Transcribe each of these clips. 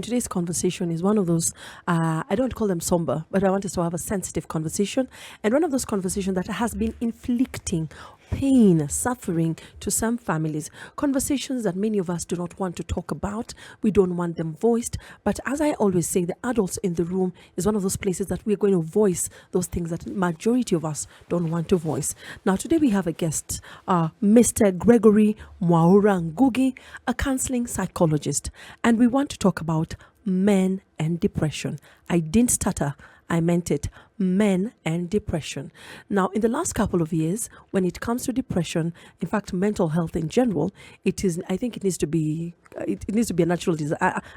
Today's conversation is one of those, I don't call them somber, but I want us to have a sensitive conversation. And one of those conversations that has been inflicting pain, suffering to some families. Conversations that many of us do not want to talk about. We don't want them voiced. But as I always say, the adults in the room is one of those places that we're going to voice those things that majority of us don't want to voice. Now, today we have a guest, Mr. Gregory Mwaura Ngugi, a counseling psychologist. And we want to talk about men and depression. I didn't stutter. I meant it. Men and depression. Now, in the last couple of years, when it comes to depression, in fact, mental health in general, I think it needs to be a natural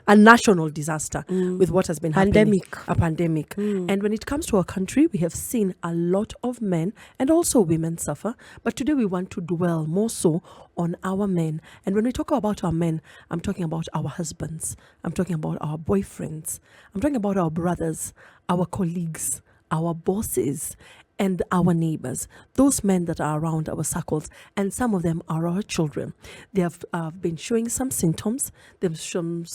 a national disaster with what has been happening. A pandemic. And when it comes to our country, we have seen a lot of men and also women suffer. But today we want to dwell more so on our men. And when we talk about our men, I'm talking about our husbands. I'm talking about our boyfriends. I'm talking about our brothers, our colleagues, our bosses, and our neighbors, those men that are around our circles, and some of them are our children. They have been showing some symptoms. They've showing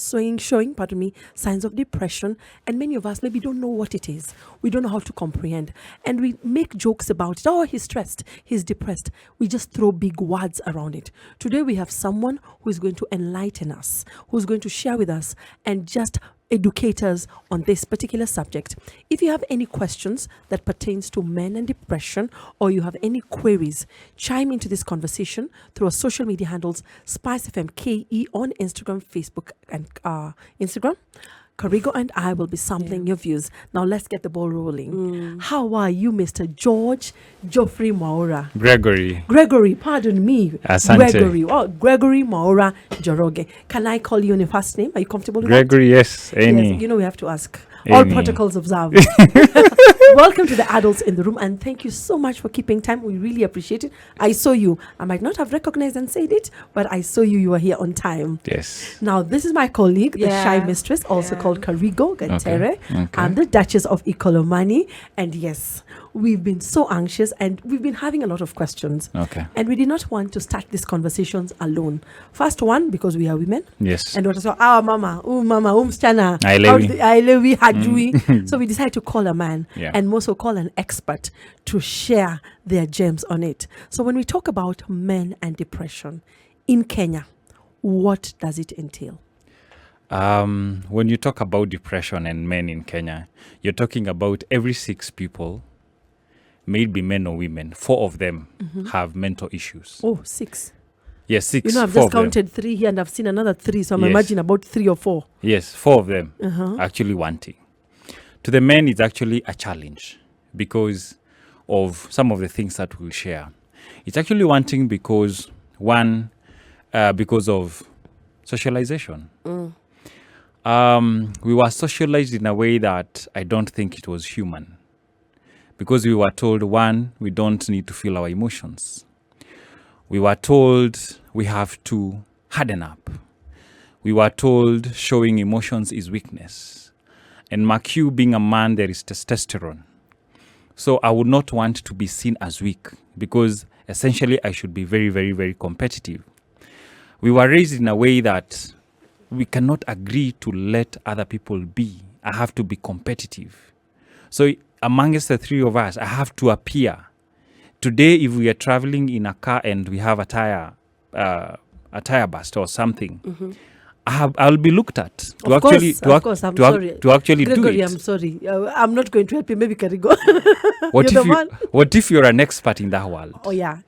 signs of depression, and many of us maybe don't know what it is. We don't know how to comprehend, and we make jokes about it. Oh, he's stressed, he's depressed. We just throw big words around it. Today we have someone who is going to enlighten us, who's going to share with us, and just educate us on this particular subject. If you have any questions that pertains to men and depression, or you have any queries, chime into this conversation through our social media handles, SpiceFM KE on Instagram, Facebook, and Instagram. Karigo and I will be sampling your views. Now let's get the ball rolling. How are you, Mr. Geoffrey Mwaura? Gregory, pardon me. Asante. Gregory Mwaura Njoroge. Can I call you on your first name? Are you comfortable with Gregory, that? yes. Any. Yes, we have to ask. Any. All protocols observed. Welcome to the adults in the room, and thank you so much for keeping time. We really appreciate it. I saw you. I might not have recognized and said it, but I saw you. You were here on time. Yes. Now, this is my colleague, the shy mistress, also called Karigo Gantere. Okay. I'm the Duchess of Ikolomani. And yes, we've been so anxious and we've been having a lot of questions. Okay. And we did not want to start these conversations alone. First one, because we are women. Yes. And what I saw, mama, msichana, Ailewi. hajui. So we decided to call a man Yeah. and also call an expert to share their gems on it. So when we talk about men and depression in Kenya, what does it entail? When you talk about depression and men in Kenya, you're talking about every 6 people, may it be men or women, 4 of them have mental issues. Oh, 6. Yes, 6. I've just counted 3 here and I've seen another 3. So I'm imagining about 3 or 4. Yes, 4 of them actually wanting. To the men, it's actually a challenge because of some of the things that we'll share. It's actually wanting because, one, because of socialization. We were socialized in a way that I don't think it was human. Because we were told, one, we don't need to feel our emotions. We were told we have to harden up. We were told showing emotions is weakness. And mark you being a man, there is testosterone. So I would not want to be seen as weak because essentially I should be very, very, very competitive. We were raised in a way that we cannot agree to let other people be. I have to be competitive. So amongst the 3 of us, I have to appear. Today, if we are traveling in a car and we have a tire burst or something, I'll be looked at to actually do it. I'm sorry. I'm not going to help you. Maybe Karigo. What if you're an expert in that world? Oh yeah.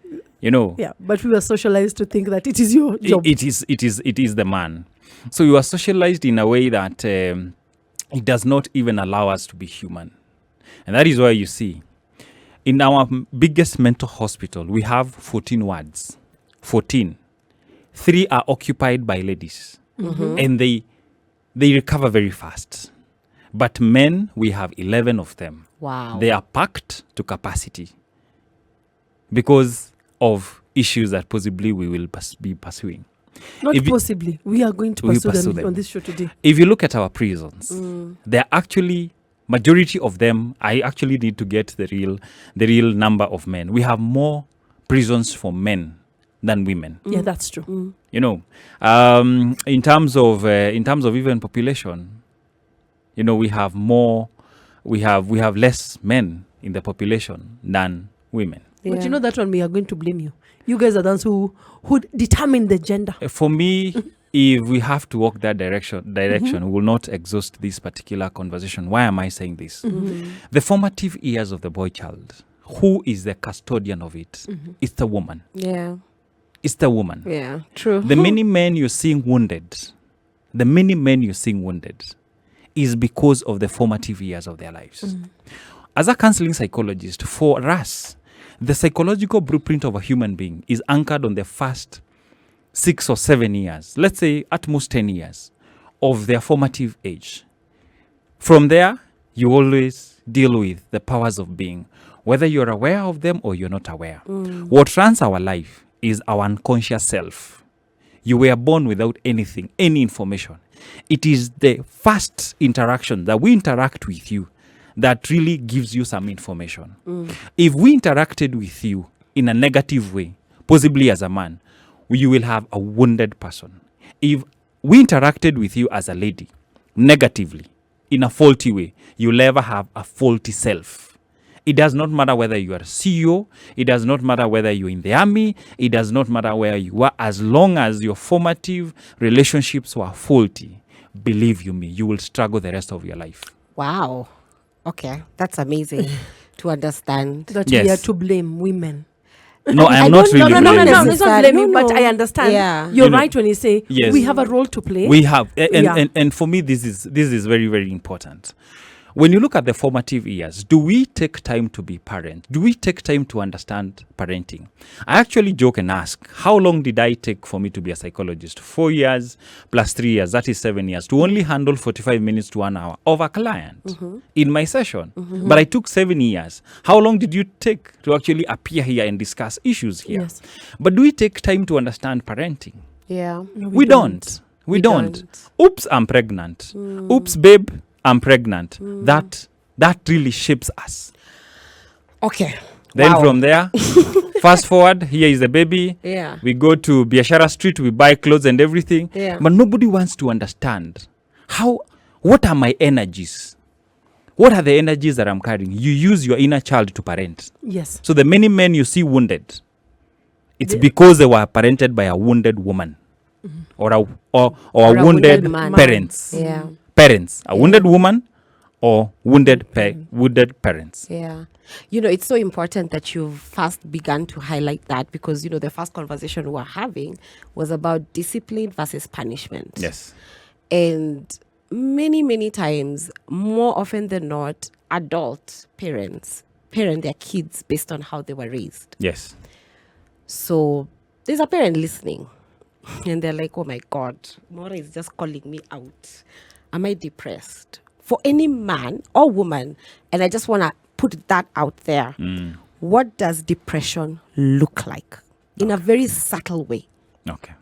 Yeah, but we were socialized to think that it is your job. It is the man. So you are socialized in a way that it does not even allow us to be human. And that is why you see, in our biggest mental hospital, we have 14 wards. 14. 3 are occupied by ladies. And they recover very fast. But men, we have 11 of them. Wow. They are packed to capacity because of issues that possibly we will be pursuing. Possibly. We are going to pursue them on this show today. If you look at our prisons, they're actually, majority of them, I actually need to get the real number of men. We have more prisons for men than women. Yeah, that's true. You know, in terms of even population, you know, we have less men in the population than women. But you know that one, we are going to blame you. You guys are the ones who determine the gender. For me, if we have to walk that direction, we will not exhaust this particular conversation. Why am I saying this? The formative years of the boy child, who is the custodian of it? It's the woman. Yeah. It's the woman. Yeah. True. The many men you're seeing wounded, is because of the formative years of their lives. As a counseling psychologist, for us, the psychological blueprint of a human being is anchored on the first 6 or 7 years, let's say at most 10 years, of their formative age. From there, you always deal with the powers of being, whether you're aware of them or you're not aware. What runs our life is our unconscious self. You were born without anything, any information. It is the first interaction that we interact with you that really gives you some information. If we interacted with you in a negative way, possibly as a man, you will have a wounded person. If we interacted with you as a lady negatively, in a faulty way, you'll ever have a faulty self. It does not matter whether you are a CEO, it does not matter whether you're in the army, it does not matter where you are, as long as your formative relationships were faulty, believe you me, you will struggle the rest of your life. Wow. Okay. That's amazing to understand. That Yes. we are to blame women. No, I am I not don't- really No, blaming. it's not blaming, No, but no. I understand. Yeah. You're You know, right when you say yes. we have a role to play. We have, Yeah. and for me, this is very, very important. When you look at the formative years, do we take time to be parent? Do we take time to understand parenting? I actually joke and ask, how long did I take for me to be a psychologist? 4 years plus 3 years, that is 7 years, to only handle 45 minutes to 1 hour of a client in my session. But I took 7 years. How long did you take to actually appear here and discuss issues here? Yes. But do we take time to understand parenting? Yeah. No, We don't. We don't. don't. Oops, I'm pregnant. Oops, babe, I'm pregnant. That really shapes us. Okay. Then Wow. from there, fast forward, here is the baby. Yeah. We go to Biashara Street, we buy clothes and everything. Yeah. But nobody wants to understand what are my energies? What are the energies that I'm carrying? You use your inner child to parent. Yes. So the many men you see wounded, it's The- because they were parented by a wounded woman or a Or wounded a wounded man. parents. Yeah. Parents, a wounded woman or wounded parents. Yeah. You know, it's so important that you've first begun to highlight that because, you know, the first conversation we were having was about discipline versus punishment. Yes. And many, many times, more often than not, adult parents parent their kids based on how they were raised. Yes. So there's a parent listening and they're like, oh my God, Mwaura is just calling me out. Am I depressed? For any man or woman, and I just want to put that out there, what does depression look like? In a very subtle way. Okay.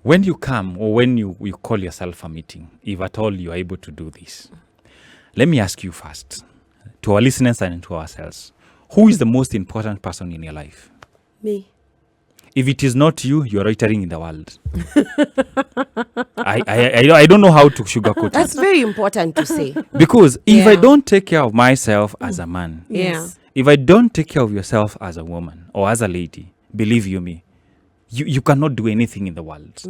When you come or when you call yourself a meeting, if at all you are able to do this, let me ask you first, to our listeners and to ourselves, who is the most important person in your life? Me. If it is not you, you are loitering in the world. I don't know how to sugarcoat That's it. very important to say. Because if I Yeah. don't take care of myself as a man, Yeah. if I don't take care of yourself as a woman or as a lady, believe you me, you cannot do anything in the world.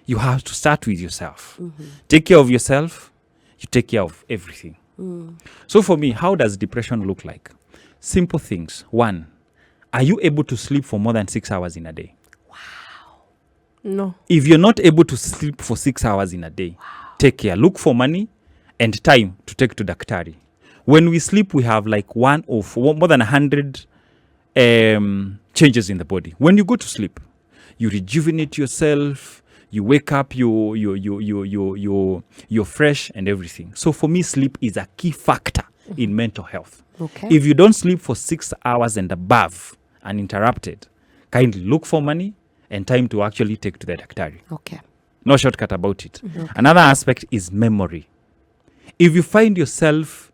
You have to start with yourself. Take care of yourself, you take care of everything. So for me, how does depression look like? Simple things. One, are you able to sleep for more than 6 hours in a day? No. If you're not able to sleep for 6 hours in a day, take care. Look for money and time to take to daktari. When we sleep, we have like more than 100 changes in the body. When you go to sleep, you rejuvenate yourself. You wake up, you're fresh and everything. So for me, sleep is a key factor in mental health. Okay. If you don't sleep for 6 hours and above uninterrupted, kindly look for money and time to actually take to the daktari. Okay. No shortcut about it. Another aspect is memory. If you find yourself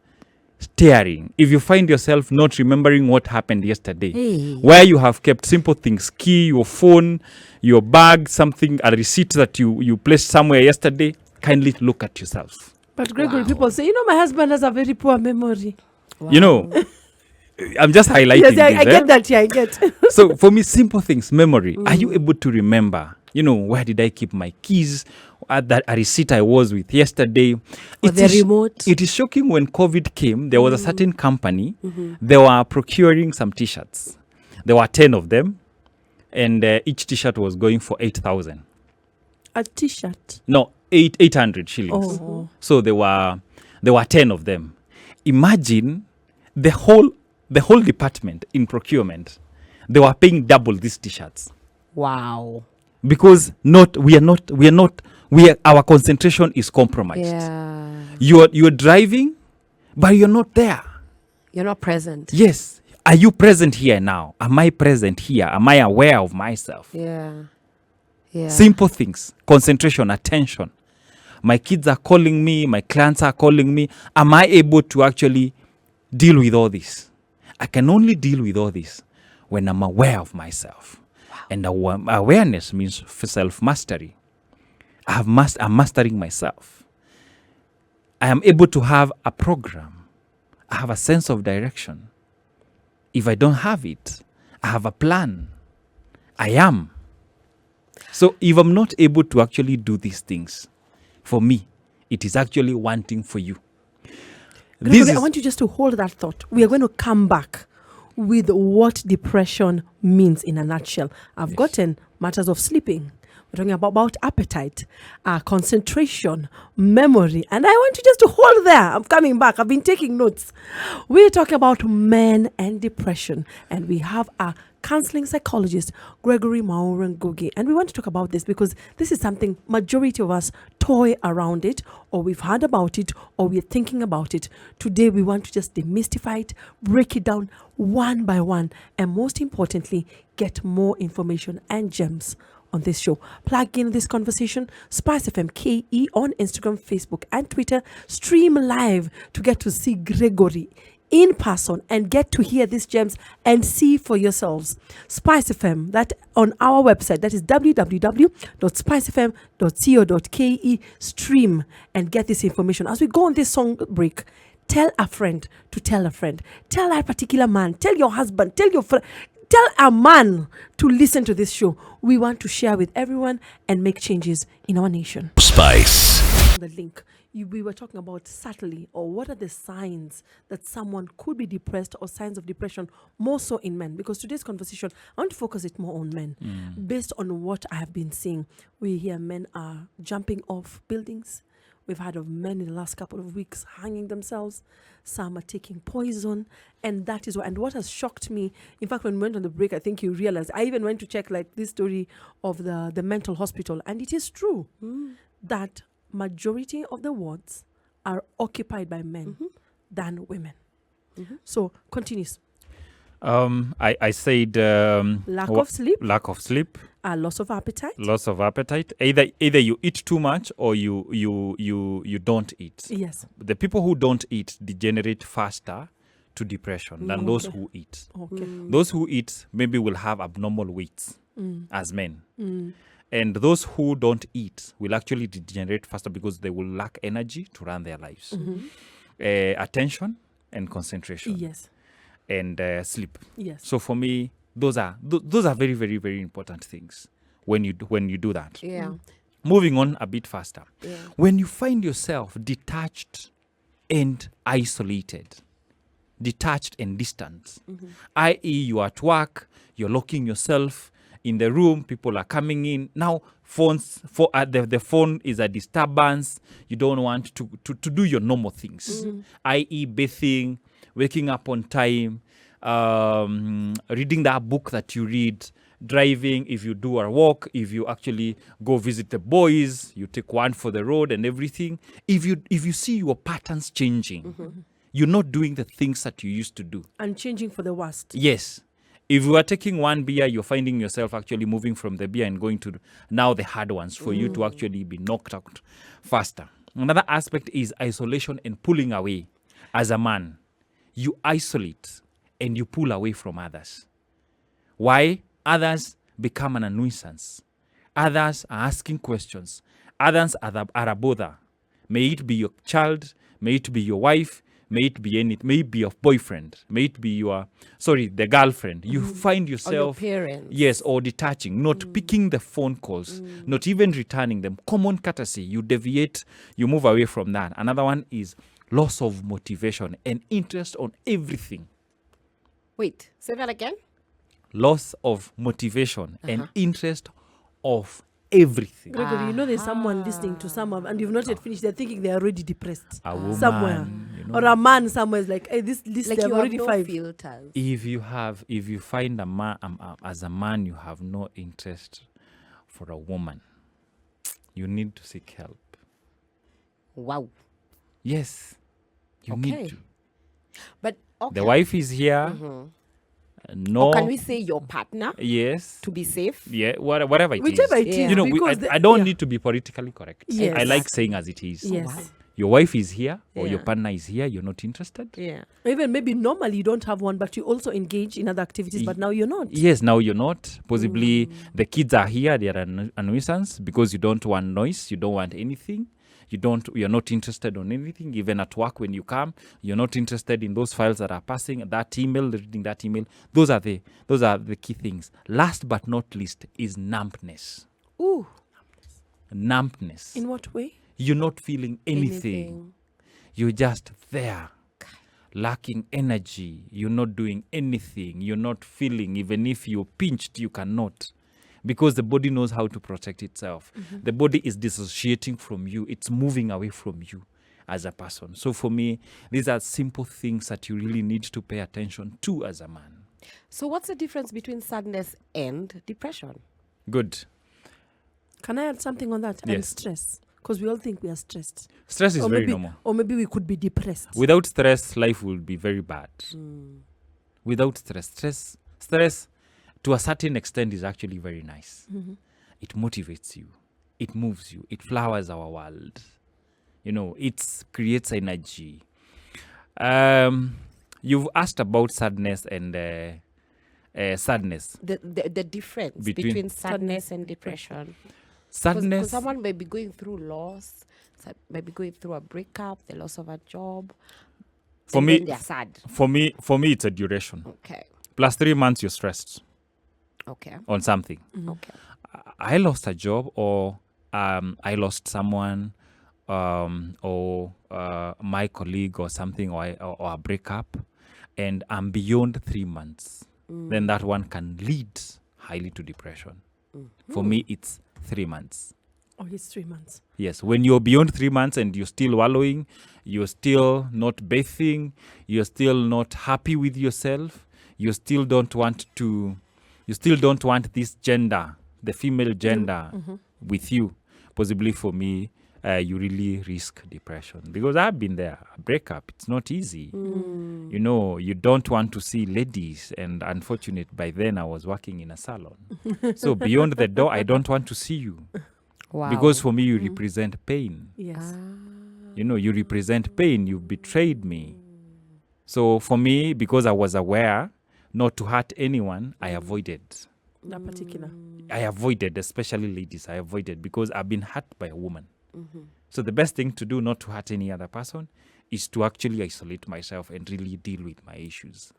staring, if you find yourself not remembering what happened yesterday, Hey. where you have kept simple things, key, your phone, your bag, something, a receipt that you placed somewhere yesterday, kindly look at yourself. But Gregory, people say, my husband has a very poor memory. You know, I'm just highlighting Yes, I this. get that. Yeah, I get. So for me, simple things, memory. Are you able to remember? Where did I keep my keys? At that a receipt I was with yesterday. Or the remote. It is shocking when COVID came. There was a certain company. They were procuring some T-shirts. There were 10 of them, and each T-shirt was going for 8,000. A T-shirt. No, 800 shillings. Oh. So there were 10 of them. Imagine the whole department in procurement. They were paying double these T-shirts. Wow. Because our concentration is compromised. Yeah. You're driving, but you're not there. You're not present. Yes. Are you present here now? Am I present here? Am I aware of myself? Yeah. Yeah. Simple things. Concentration, attention. My kids are calling me. My clients are calling me. Am I able to actually deal with all this? I can only deal with all this when I'm aware of myself. And awareness means self-mastery. I'm mastering myself. I am able to have a program. I have a sense of direction. If I don't have it, I have a plan. I am. So if I'm not able to actually do these things, for me, it is actually wanting for you. Gregory, I want you just to hold that thought. We are going to come back with what depression means in a nutshell. I've gotten matters of sleeping. We're talking about appetite, concentration, memory. And I want you just to hold there. I'm coming back. I've been taking notes. We're talking about men and depression. And we have a counseling psychologist, Gregory, Mwaura, Njoroge. And we want to talk about this because this is something majority of us toy around it, or we've heard about it, or we're thinking about it. Today, we want to just demystify it, break it down one by one, and most importantly, get more information and gems on this show. Plug in this conversation, SpiceFM KE on Instagram, Facebook, and Twitter. Stream live to get to see Gregory in person and get to hear these gems and see for yourselves. SpiceFM, that on our website, that is www.spicefm.co.ke. Stream and get this information. As we go on this song break, tell a friend to tell a friend. Tell that particular man, tell your husband, tell your friend, tell a man to listen to this show. We want to share with everyone and make changes in our nation. Spice. The link. We were talking about subtly, or what are the signs that someone could be depressed, or signs of depression, more so in men, because today's conversation, I want to focus it more on men. Based on what I have been seeing, we hear men are jumping off buildings. We've heard of men in the last couple of weeks hanging themselves. Some are taking poison. And that is what, and what has shocked me, in fact, when we went on the break, I think you realized, I even went to check like this story of the mental hospital. And it is true that majority of the wards are occupied by men than women. So continues. I said Lack of sleep, lack of sleep, loss of appetite. loss of appetite. Either you eat too much or you don't eat. Yes. The people who don't eat degenerate faster to depression than those who eat. Okay. Those who eat maybe will have abnormal weights as men. And those who don't eat will actually degenerate faster because they will lack energy to run their lives. Attention and concentration. Yes. And sleep. Yes. So for me, those are very, very, very important things when you do that. Yeah. Moving on a bit faster. Yeah. When you find yourself detached and isolated, detached and distant, i.e. you're at work, you're locking yourself in the room, people are coming in. Now, the phone is a disturbance. You don't want to do your normal things, i.e. bathing, waking up on time, reading that book that you read, driving, if you do a walk, if you actually go visit the boys, you take one for the road and everything. If you see your patterns changing, you're not doing the things that you used to do. And changing for the worst. Yes. If you are taking one beer, you're finding yourself actually moving from the beer and going to now the hard ones for you to actually be knocked out faster. Another aspect is isolation and pulling away as a man. you isolate and you pull away from others. Why? Others become a nuisance. Others are asking questions. Others are a bother. May it be your child, may it be your wife, may it be your boyfriend, may it be the girlfriend. You find yourself, or your parents. yes, or detaching, not picking the phone calls, not even returning them. Common courtesy, you deviate, you move away from that. Another one is loss of motivation and interest on everything. Wait, say that again. Loss of motivation and interest of everything. Gregory, you know there's someone listening to someone and you've not yet finished. They're thinking they're already depressed. A woman, somewhere. you know. Or a man somewhere is like, hey, this list, Like they've you already have no 5. filters. If you find a man, as a man, you have no interest for a woman, you need to seek help. Wow. Yes, you need to. But okay. The wife is here. No. Or can we say your partner Yes. to be safe? Yeah, whatever it Whichever is. it is. Yeah. You know, because I don't need to be politically correct. Yes. I like saying as it is. Yes. Wow. Your wife is here or your Yeah. partner is here. You're not interested. Yeah. Even maybe normally you don't have one, but you also engage in other activities, but now you're not. Yes, now you're not. Possibly the kids are here. They are a nuisance because you don't want noise. You don't want anything. You're not interested on anything. Even at work when you come, you're not interested in those files that are passing, that email, reading that email. Those are the key things. Last but not least is numbness. Ooh. Numbness. In what way? You're not feeling anything. You're just there. Lacking energy. You're not doing anything. You're not feeling. Even if you're pinched, you cannot. Because the body knows how to protect itself. The body is dissociating from you. It's moving away from you as a person. So for me, these are simple things that you really need to pay attention to as a man. So what's the difference between sadness and depression? Good. Can I add something on that? And Yes. stress. Because we all think we are stressed. Stress is or very maybe, normal. Or maybe we could be depressed. Without stress, life will be very bad. Without stress to a certain extent is actually very nice. It motivates you. It moves you. It flowers our world. You know, it creates energy. You've asked about sadness and sadness. The difference between sadness and depression. Sadness. Because someone may be going through loss, maybe going through a breakup, the loss of a job. For and me, then they're sad. For me, it's a duration. Okay. Plus 3 months, you're stressed Okay. on something. Okay. I lost a job, or I lost someone, or my colleague or something, or a breakup, and I'm beyond 3 months. Then that one can lead highly to depression. For me, it's 3 months. Oh, it's 3 months. Yes, when you're beyond 3 months and you're still wallowing, you're still not bathing, you're still not happy with yourself, you still don't want this gender, the female gender, with you. Possibly for me, you really risk depression, because I've been there. A breakup, it's not easy. You know, you don't want to see ladies, and unfortunate, by then I was working in a salon. So beyond the door, I don't want to see you. Wow. Because for me, you represent pain. Yes. You know, you represent pain. You betrayed me. So for me, because I was aware not to hurt anyone, I avoided. That particular. I avoided, especially ladies. I avoided because I've been hurt by a woman. So the best thing to do, not to hurt any other person, is to actually isolate myself and really deal with my issues.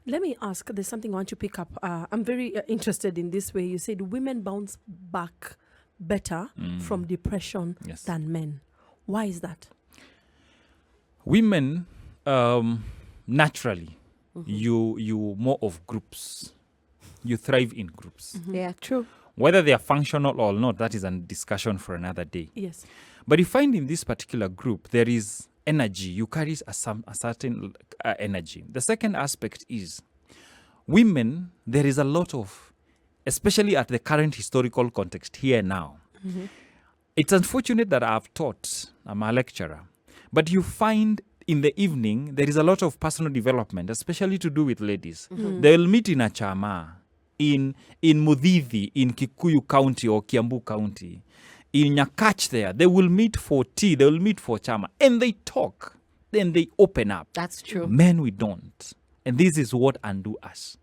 Let me ask, there's something I want to pick up. I'm very interested in this way. You said women bounce back better from depression Yes. than men. Why is that? Women, naturally, you more of groups. You thrive in groups. Yeah, true. Whether they are functional or not, that is a discussion for another day. Yes. But you find in this particular group, there is energy. You carry a certain energy. The second aspect is women, there is a lot of, especially at the current historical context here now. It's unfortunate that I've taught, I'm a lecturer, but you find in the evening, there is a lot of personal development, especially to do with ladies. They'll meet in a chama, in Mudhithi, in Kikuyu County or Kiambu County, in Nyakach there. They will meet for tea, they will meet for chama, and they talk. then they open up. That's true. Men, we don't. And this is what undo us.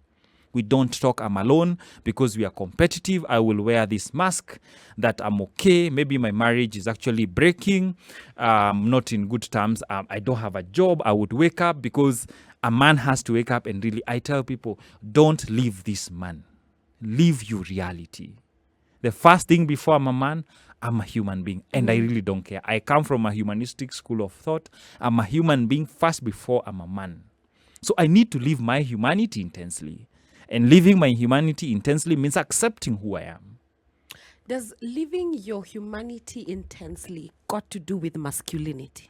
We don't talk, I'm alone, because we are competitive. I will wear this mask that I'm okay. Maybe my marriage is actually breaking. Not in good terms. I don't have a job. I would wake up, because a man has to wake up and really, I tell people, don't leave this man. Live your reality. The first thing before I'm a man, I'm a human being, and I really don't care. I come from a humanistic school of thought. I'm a human being first before I'm a man. So I need to live my humanity intensely. And living my humanity intensely means accepting who I am. Does living your humanity intensely got to do with masculinity?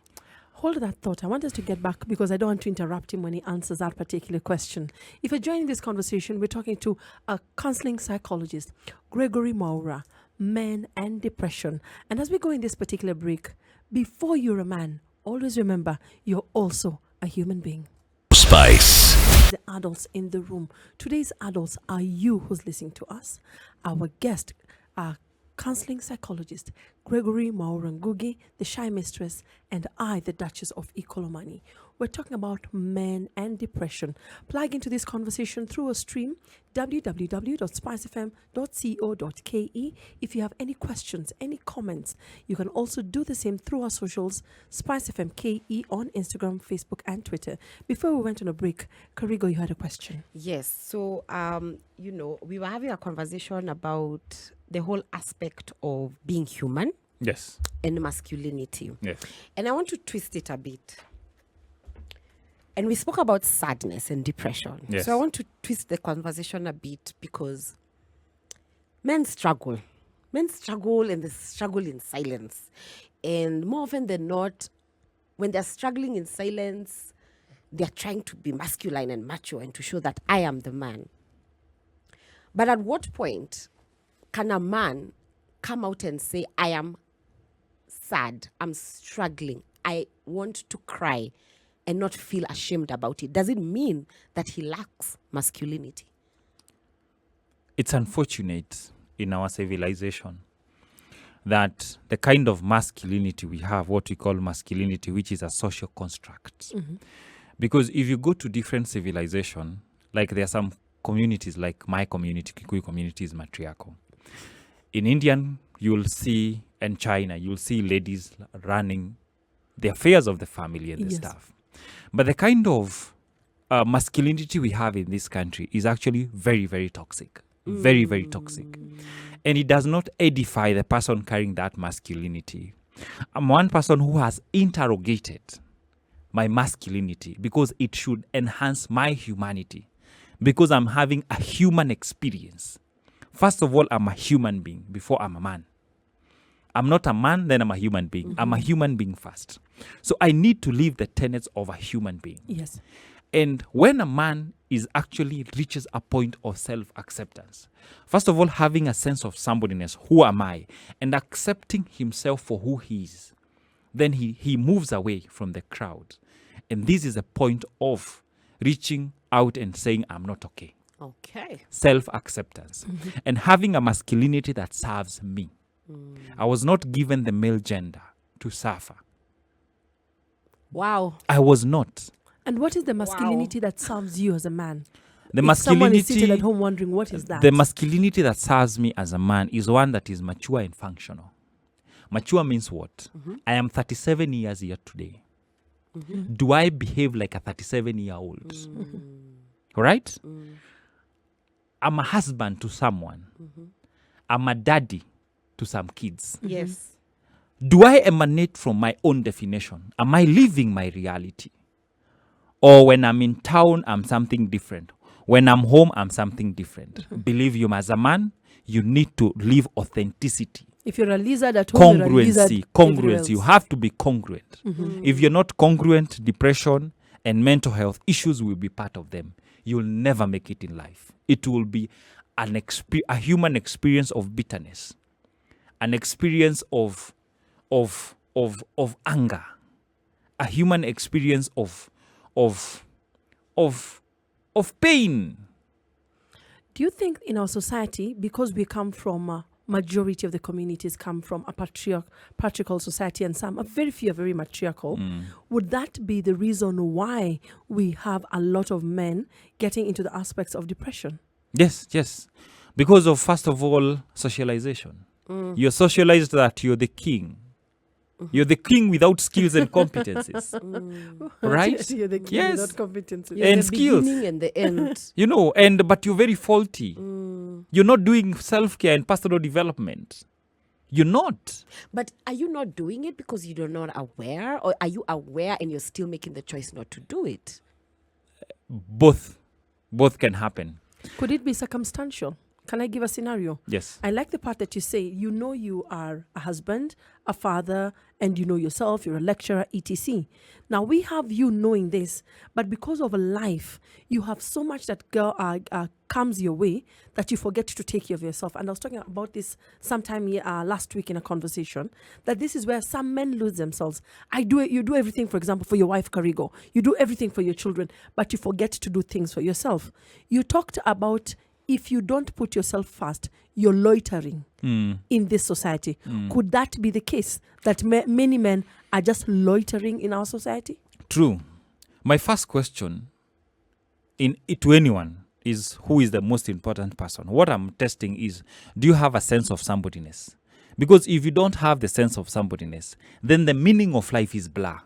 Hold that thought. I want us to get back, because I don't want to interrupt him when he answers that particular question. If you're joining this conversation, we're talking to a counseling psychologist, Gregory Mwaura, men and depression. And as we go in this particular break, before you're a man, always remember you're also a human being. Spice. The adults in the room. Today's adults are you who's listening to us. Our guest, our counseling psychologist, Gregory Mwaura Ngugi, the Shy Mistress, and I, the Duchess of Ikolomani. We're talking about men and depression. Plug into this conversation through a stream, www.spicefm.co.ke. If you have any questions, any comments, you can also do the same through our socials, SpiceFM KE on Instagram, Facebook, and Twitter. Before we went on a break, Karigo, you had a question. Yes. So, we were having a conversation about the whole aspect of being human Yes. and masculinity. Yes. And I want to twist it a bit. And we spoke about sadness and depression. Yes. So I want to twist the conversation a bit, because men struggle. Men struggle, and they struggle in silence. And more often than not, when they're struggling in silence, they're trying to be masculine and macho and to show that I am the man. But at what point can a man come out and say, I am sad, I'm struggling, I want to cry, and not feel ashamed about it? Does it mean that he lacks masculinity? It's unfortunate in our civilization that the kind of masculinity we have, what we call masculinity, which is a social construct. Because if you go to different civilization, like there are some communities, like my community, Kikuyu community is matriarchal. In Indian, you'll see, and China, you'll see ladies running the affairs of the family and the stuff. But the kind of masculinity we have in this country is actually very, very toxic. Very, very toxic. And it does not edify the person carrying that masculinity. I'm one person who has interrogated my masculinity, because it should enhance my humanity, because I'm having a human experience. First of all, I'm a human being before I'm a man. I'm not a man, then I'm a human being. I'm a human being first. So I need to live the tenets of a human being. Yes. And when a man is actually reaches a point of self-acceptance, first of all, having a sense of somebodyness, who am I, and accepting himself for who he is, then he moves away from the crowd. And this is a point of reaching out and saying, I'm not okay. Okay. Self-acceptance. And having a masculinity that serves me. I was not given the male gender to suffer. Wow. I was not. And what is the masculinity that serves you as a man? The If someone is seated masculinity, at home wondering, what is that? the masculinity that serves me as a man is one that is mature and functional. Mature means what? I am 37 years here today. Do I behave like a 37-year-old? All right? I'm a husband to someone. I'm a daddy to some kids. Yes. Do I emanate from my own definition? Am I living my reality? Or when I'm in town, I'm something different. When I'm home, I'm something different. Believe you, as a man, you need to live authenticity. If you're a lizard at home, you're a lizard everywhere Congruency. else. You have to be congruent. If you're not congruent, depression and mental health issues will be part of them. You'll never make it in life. It will be a human experience of bitterness, an experience of anger, a human experience of pain. Do you think in our society, because we come from majority of the communities come from a patriarchal society, and some, a very few are very matriarchal. Would that be the reason why we have a lot of men getting into the aspects of depression? Yes, yes. Because of, first of all, socialization. You're socialized that you're the king. You're the king without skills and competencies. Right? You're the king Yes. without competencies. You're And the skills. beginning and the end. You know, but you're very faulty. You're not doing self-care and personal development. You're not. But are you not doing it because you're not aware, or are you aware and you're still making the choice not to do it? Both can happen. Could it be circumstantial? Can I give a scenario? Yes. I like the part that you say, you know, you are a husband, a father, and you know yourself, you're a lecturer, etc. Now we have you knowing this, but because of a life, you have so much that comes your way that you forget to take care of yourself. And I was talking about this sometime last week in a conversation, that this is where some men lose themselves. You do everything, for example, for your wife, Karigo. You do everything for your children, but you forget to do things for yourself. You talked about, if you don't put yourself first, you're loitering in this society. Could that be the case, that many men are just loitering in our society? True. My first question to anyone is, who is the most important person? What I'm testing is, do you have a sense of somebodyness? Because if you don't have the sense of somebodyness, then the meaning of life is blur.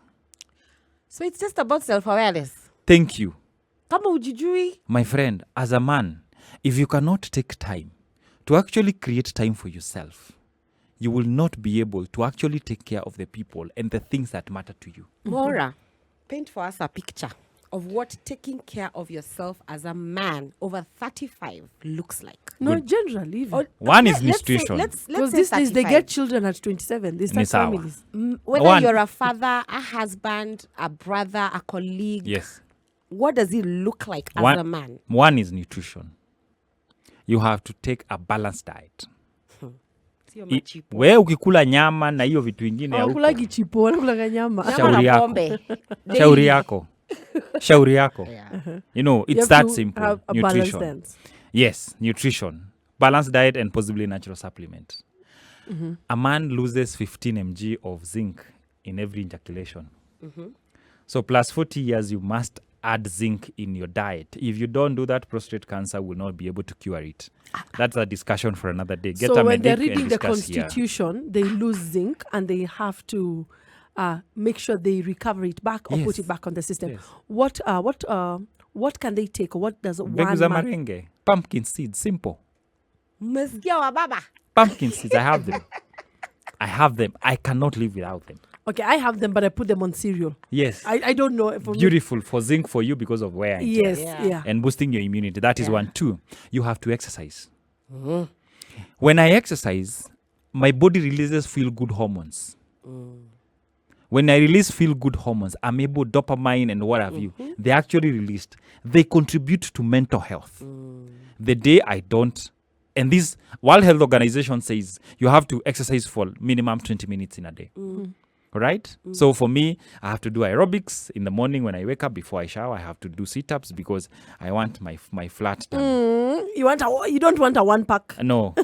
So it's just about self-awareness. Thank you. Kama ujijui. My friend, as a man, if you cannot take time to actually create time for yourself, you will not be able to actually take care of the people and the things that matter to you. Mwaura, paint for us a picture of what taking care of yourself as a man over 35 looks like. No, generally. Even. Or- One is let's say- nutrition. Let's Because say these days they 35. get children at 27. They start Miss Hour. families. Whether One. you're a father, a husband, a brother, a colleague, Yes. what does it look like as One- a man? One is nutrition. You have to take a balanced diet. Sio machipo. We ukikula nyama na hiyo vitu vingine hauko. Hawakulagi chipo, wanakulaga nyama. Nyama Shauri na yako. pombe. Shauri yako. Shauri yako. Yeah. You know, You it's have that to simple. have a balanced Nutrition. stance. Yes, nutrition. Balanced diet and possibly natural supplement. A man loses 15 mg of zinc in every ejaculation. So plus 40 years, you must add zinc in your diet. If you don't do that, prostate cancer will not be able to cure it. That's a discussion for another day. Get So a when they're medic and reading the discuss here. Constitution, they lose zinc and they have to make sure they recover it back or put Yes. it back on the system. Yes. What can they take, or what does Mbegu one za man? marenge, pumpkin seeds, simple. Mmesikia wa baba? Pumpkin seeds, I have them. I have them. I cannot live without them. Okay, I have them, but I put them on cereal. Yes. I don't know if Beautiful for zinc for you because of wear and tear. Yes, Yeah. yeah. And boosting your immunity. That is Yeah. one. Two, you have to exercise. When I exercise, my body releases feel-good hormones. When I release feel-good hormones, I'm able, dopamine and what have you, they actually released. They contribute to mental health. The day I don't, and this World Health Organization says you have to exercise for minimum 20 minutes in a day. Right? So for me, I have to do aerobics in the morning when I wake up. Before I shower, I have to do sit-ups because I want my flat tummy. You don't want a one pack. No,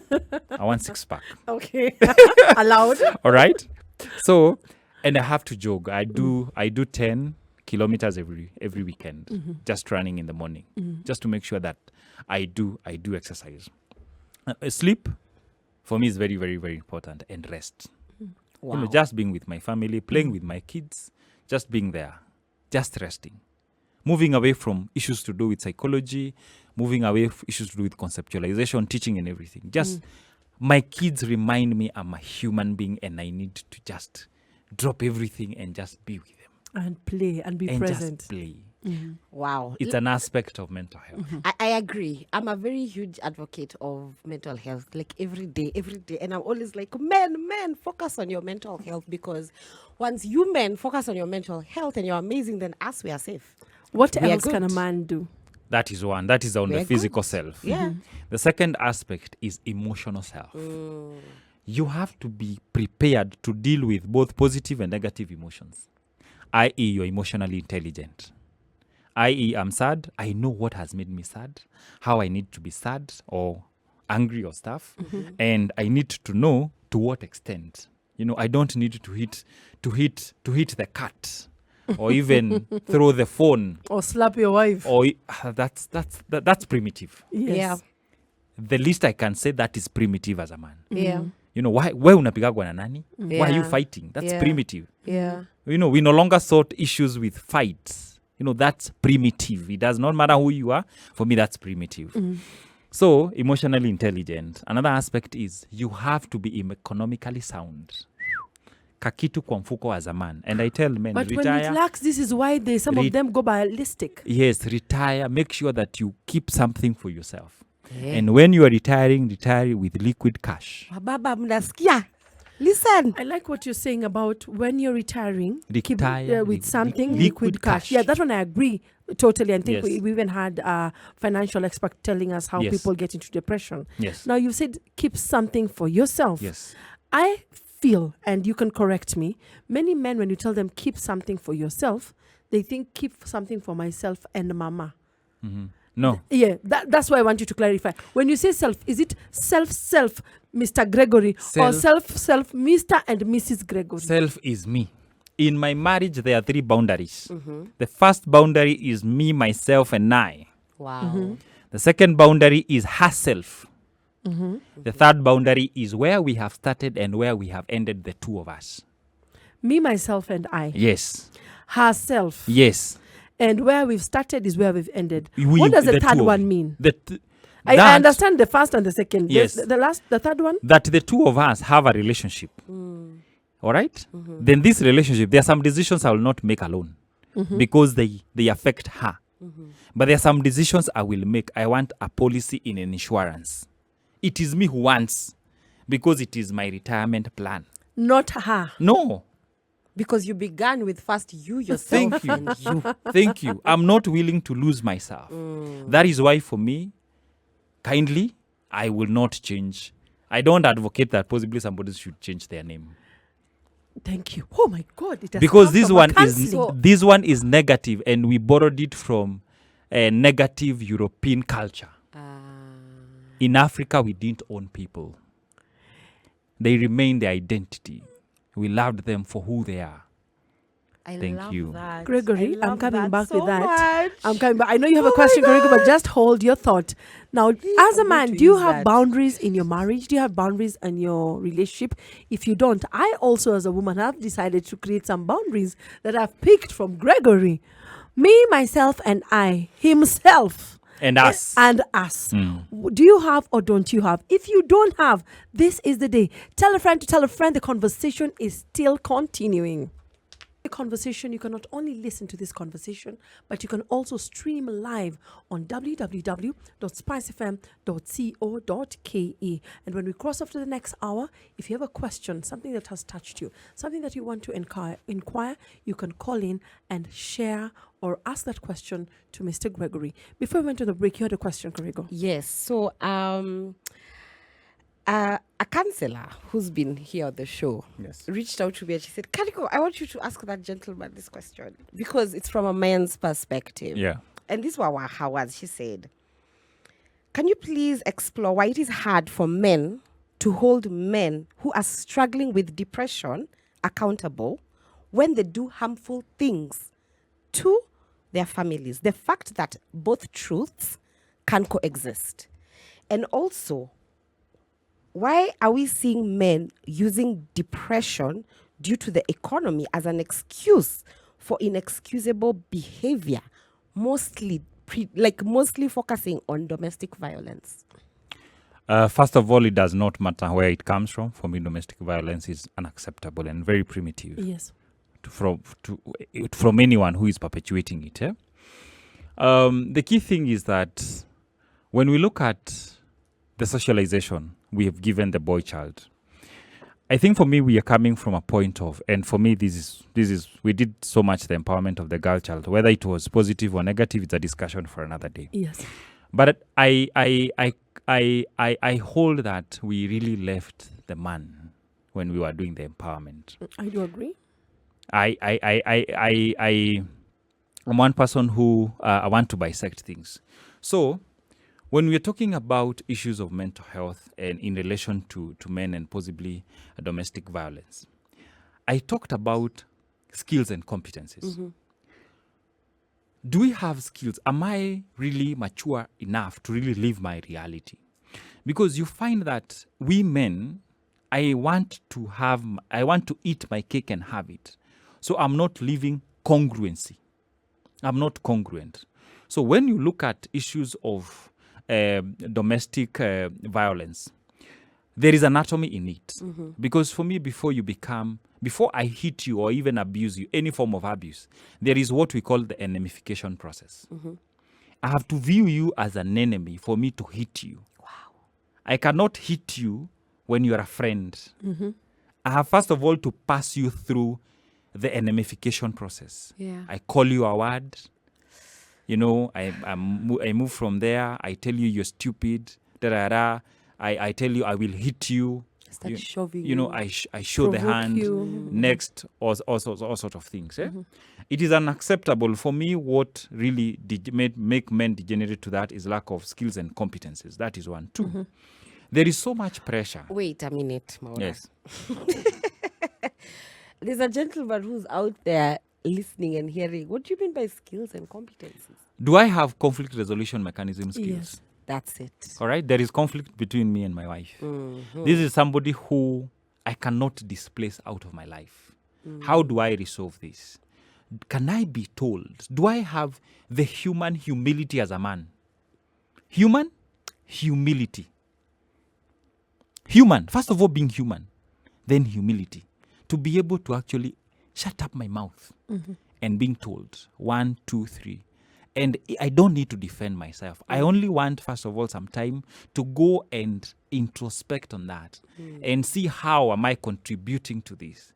I want 6-pack. Okay. Allowed. All right. So, and I have to jog. I do 10 kilometers every weekend, just running in the morning, just to make sure that I do exercise. Sleep for me is very, very, very important, and rest. Wow. You know, just being with my family, playing with my kids, just being there, just resting. Moving away from issues to do with psychology, moving away from issues to do with conceptualization, teaching and everything. Just my kids remind me I'm a human being and I need to just drop everything and just be with them. And play and be And present. just play. Wow. It's an aspect of mental health. I agree. I'm a very huge advocate of mental health, like every day. And I'm always like, men, focus on your mental health, because once you men focus on your mental health and you're amazing, then us, we are safe. What We are else can a good. man do? That is one. That is on We're the physical good. self. Yeah. The second aspect is emotional self. You have to be prepared to deal with both positive and negative emotions, i.e., you're emotionally intelligent. I.e., I'm sad. I know what has made me sad, how I need to be sad, or angry or stuff, and I need to know to what extent. I don't need to hit the cat, or even throw the phone, Or slap your wife. or that's primitive. Yes. Yeah. The least I can say that is primitive as a man. Yeah. Why unapigagwa na nani? Why are you Yeah. fighting? That's Yeah. primitive. Yeah. We no longer sort issues with fights. That's primitive. It does not matter who you are. For me, that's primitive. So, emotionally intelligent. Another aspect is you have to be economically sound. Kakitu kwa mfuko as a man. And I tell men, But retire. when it lacks, this is why some of them go ballistic. Yes, retire. Make sure that you keep something for yourself. Yeah. And when you are retiring, retire with liquid cash. Baba mnasikia. Listen. I like what you're saying about when you're retiring, keep Retire with with something liquid cash. Yeah, that one I agree totally. I think Yes. we even had a financial expert telling us how Yes. people get into depression. Yes. Now, you said keep something for yourself. Yes. I feel, and you can correct me, many men, when you tell them keep something for yourself, they think keep something for myself and mama. No. Yeah, that's why I want you to clarify. When you say self, is it self, Mr. Gregory, or self, Mr. and Mrs. Gregory? Self is me. In my marriage, there are 3 boundaries. The first boundary is me, myself, and I. Wow. The second boundary is herself. The third boundary is where we have started and where we have ended, the 2 of us. Me, myself, and I. Yes. Herself. Yes. And where we've started is where we've ended. We- What does the the third two of one you. mean? That I understand the first and the second. Yes. The third one? That the 2 of us have a relationship. All right? Then this relationship, there are some decisions I will not make alone because they affect her. But there are some decisions I will make. I want a policy in an insurance. It is me who wants, because it is my retirement plan. Not her. No. Because you began with first you yourself. Thank you. And you. Thank you. I'm not willing to lose myself. That is why, for me, kindly, I will not change. I don't advocate that possibly somebody should change their name. Thank you. Oh my God. It has Because come this from a counseling. this one is negative, and we borrowed it from a negative European culture. In Africa, we didn't own people. They remain their identity. We loved them for who they are. I Thank love you. that. Gregory, I I'm love coming back so with that. much. I'm coming back. I know you have a Oh question, my Gregory, but God. just hold your thought. Now, as a I'm man, going to do you use have that. boundaries in your marriage? Do you have boundaries in your relationship? If you don't, I also, as a woman, have decided to create some boundaries that I've picked from Gregory. Me, myself, and I, himself. And us. And us. Do you have or don't you have? If you don't have, this is the day. Tell a friend to tell a friend. The conversation is still continuing. The conversation, you can not only listen to this conversation, but you can also stream live on www.spicefm.co.ke. And when we cross off to the next hour, if you have a question, something that has touched you, something that you want to inquire, you can call in and share or ask that question to Mr. Gregory. Before we went to the break, you had a question, Gregor. Yes. So, a counselor who's been here on the show Yes. reached out to me and she said, Kaniko, I want you to ask that gentleman this question because it's from a man's perspective. Yeah. And this was her words. She said, can you please explore why it is hard for men to hold men who are struggling with depression accountable when they do harmful things to their families? The fact that both truths can coexist. And also, why are we seeing men using depression due to the economy as an excuse for inexcusable behavior, mostly focusing on domestic violence? First of all, it does not matter where it comes from. For me, domestic violence is unacceptable and very primitive. Yes. From anyone who is perpetuating it. The key thing is that when we look at the socialization we have given the boy child, I think for me we are coming from a point of, and for me this is we did so much the empowerment of the girl child, whether it was positive or negative, it's a discussion for another day. Yes. But I hold that we really left the man when we were doing the empowerment. I do agree. I'm one person who I want to bisect things. So when we're talking about issues of mental health and in relation to men and possibly domestic violence, I talked about skills and competencies. Do we have skills? Am I really mature enough to really live my reality? Because you find that we men, I want to eat my cake and have it. So I'm not living congruency. I'm not congruent. So when you look at issues of domestic violence, there is anatomy in it. Because for me, before I hit you or even abuse you, any form of abuse, there is what we call the enemification process. I have to view you as an enemy for me to hit you. Wow. I cannot hit you when you are a friend. I have first of all to pass you through the enemification process. Yeah. I call you a word. You know, I move from there. I tell you you're stupid. I tell you I will hit you. Start shoving You know, I show the Provoke hand. you. Next, all sorts of things. It is unacceptable for me. What really make men degenerate to that is lack of skills and competences. That is one. Two, there is so much pressure. Wait a minute, Mwaura. Yes. There's a gentleman who's out there listening and hearing. What do you mean by skills and competencies? Do I have conflict resolution mechanism skills? Yes. That's it. All right. There is conflict between me and my wife. This is somebody who I cannot displace out of my life. How do I resolve this? Can I be told? Do I have the human humility as a man? Human humility. Human. First of all, being human. Then humility. To be able to actually shut up my mouth and being told 1, 2, 3. And I don't need to defend myself. I only want, first of all, some time to go and introspect on that and see how am I contributing to this.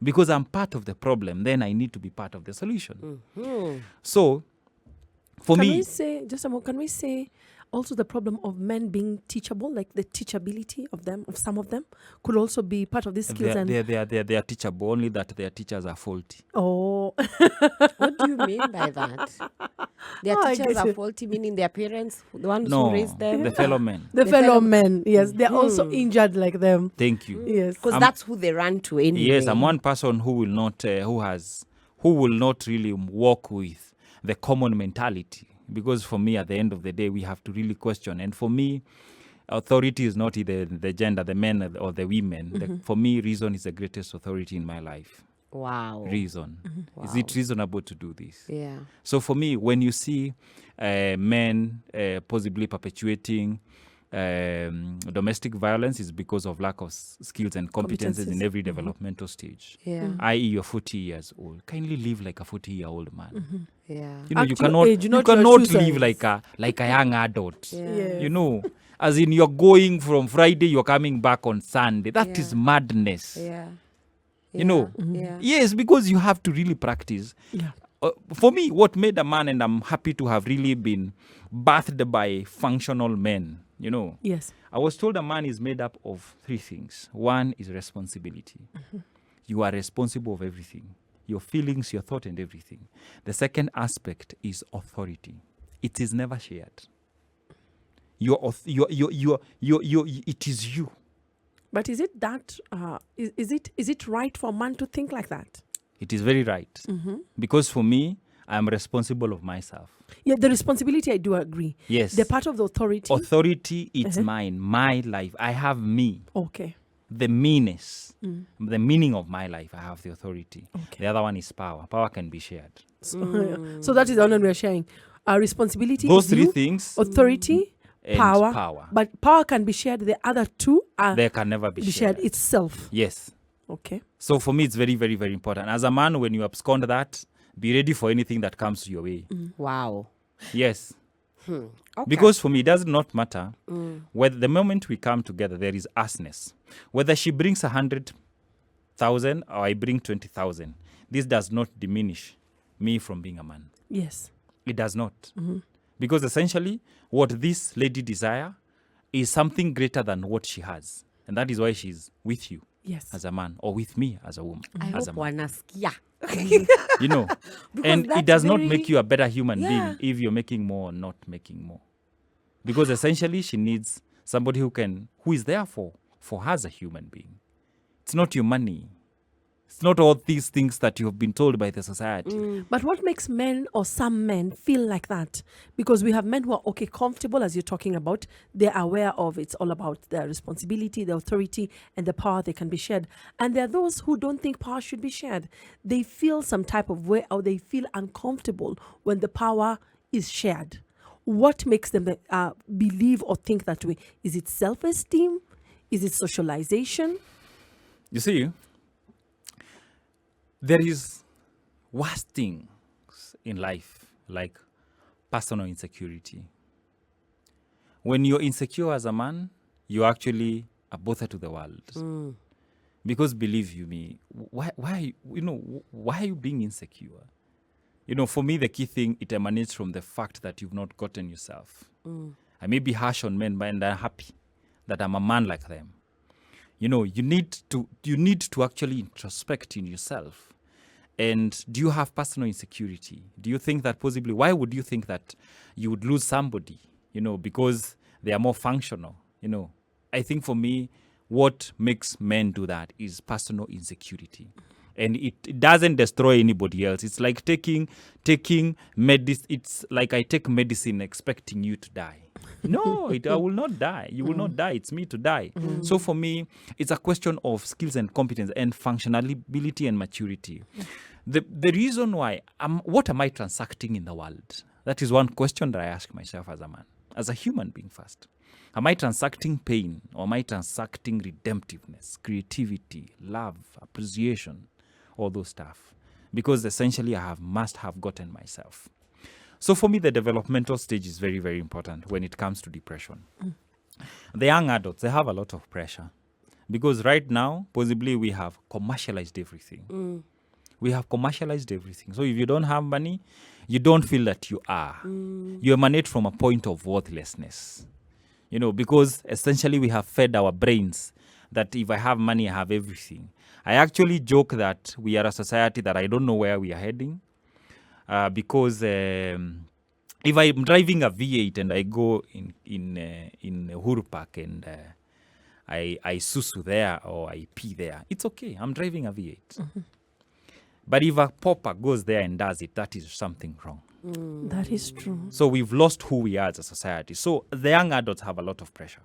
Because I'm part of the problem, then I need to be part of the solution. So, for Can me... we say, can we say also the problem of men being teachable, like the teachability of them, of some of them, could also be part of these skills? They are teachable, only that their teachers are faulty. Oh. What do you mean by that? Their I teachers get are it. faulty, meaning their parents, the ones No, who raised them? the fellow men. The The fellow fellow- men, yes, they're also injured like them. Thank you. Yes. Because that's who they run to anyway. Yes, I'm one person who will not, who will not really walk with the common mentality. Because for me, at the end of the day, we have to really question. And for me, authority is not either the gender, the men or the women. For me, reason is the greatest authority in my life. Wow. Reason. Is Wow. it reasonable to do this? Yeah. So for me, when you see men possibly perpetuating domestic violence, is because of lack of skills and competences in Competencies. every developmental stage. Yeah. I.e., you're 40 years old. Kindly live like a 40-year-old man. Yeah. You know, Act you your cannot age, you not your cannot true live size. like a young adult. Yeah. Yes. You know, as in you're going from Friday, you're coming back on Sunday. That is Yeah. madness. Yeah. You know, Yeah. yes, because you have to really practice. Yeah. For me, what made a man, and I'm happy to have really been birthed by functional men, you know. Yes. I was told a man is made up of 3 things. One is responsibility. You are responsible of everything. Your feelings, your thought, and everything. The second aspect is authority. It is never shared. It is you. But is it that, is it right for a man to think like that? It is very right. Because for me, I am responsible of myself. Yeah, the responsibility, I do agree. Yes. The part of the authority. Authority, it's mine, my life. I have me. Okay. The meanness, the meaning of my life, I have the authority. Okay. The other one is power. Power can be shared. So that is the one we are sharing. Our responsibility Those is 3 you, things, authority, and power. power. But power can be shared. The other 2 are They can never be shared shared. itself. Yes. Okay. So for me, it's very, very, very important. As a man, when you abscond that, be ready for anything that comes your way. Wow. Yes. Okay. Because for me, it does not matter whether the moment we come together, there is usness. Whether she brings 100,000 or I bring 20,000, this does not diminish me from being a man. Yes. It does not. Because essentially, what this lady desire is something greater than what she has. And that is why she's with you Yes. as a man or with me as a woman. I as a hope man. wanasikia. You know, Because and it that's does not very- make you a better human Yeah. being if you're making more or not making more. because essentially she needs somebody who is there for her as a human being. It's not your money. It's not all these things that you have been told by the society. But what makes men or some men feel like that? Because we have men who are comfortable, as you're talking about. They're aware of it's all about their responsibility, the authority, and the power they can be shared. And there are those who don't think power should be shared. They feel some type of way, or they feel uncomfortable when the power is shared. What makes them believe or think that way? Is it self-esteem? Is it socialization? You see, there is worse things in life, like personal insecurity. When you're insecure as a man, you're actually a bother to the world. Because believe you me, why are you being insecure? For me, the key thing, it emanates from the fact that you've not gotten yourself. I may be harsh on men, but I'm happy that I'm a man like them. You need to actually introspect in yourself. And do you have personal insecurity? Do you think that possibly, why would you think that you would lose somebody, because they are more functional? I think for me, what makes men do that is personal insecurity. And it doesn't destroy anybody else. It's like taking medicine. It's like I take medicine expecting you to die. No, I will not die. You will not die. It's me to die. So for me, it's a question of skills and competence and functionality and maturity. The reason why, what am I transacting in the world? That is one question that I ask myself as a man, as a human being first. Am I transacting pain, or am I transacting redemptiveness, creativity, love, appreciation, all those stuff? Because essentially I must have gotten myself. So for me, the developmental stage is very, very important when it comes to depression. The young adults, they have a lot of pressure. Because right now, possibly we have commercialized everything. We have commercialized everything. So if you don't have money, you don't feel that you are. You emanate from a point of worthlessness. Because essentially we have fed our brains that if I have money, I have everything. I actually joke that we are a society that I don't know where we are heading. Because if I'm driving a V8 and I go in Uhuru Park and I susu there or I pee there, it's okay. I'm driving a V8. But if a pauper goes there and does it, that is something wrong. That is true. So we've lost who we are as a society. So the young adults have a lot of pressure.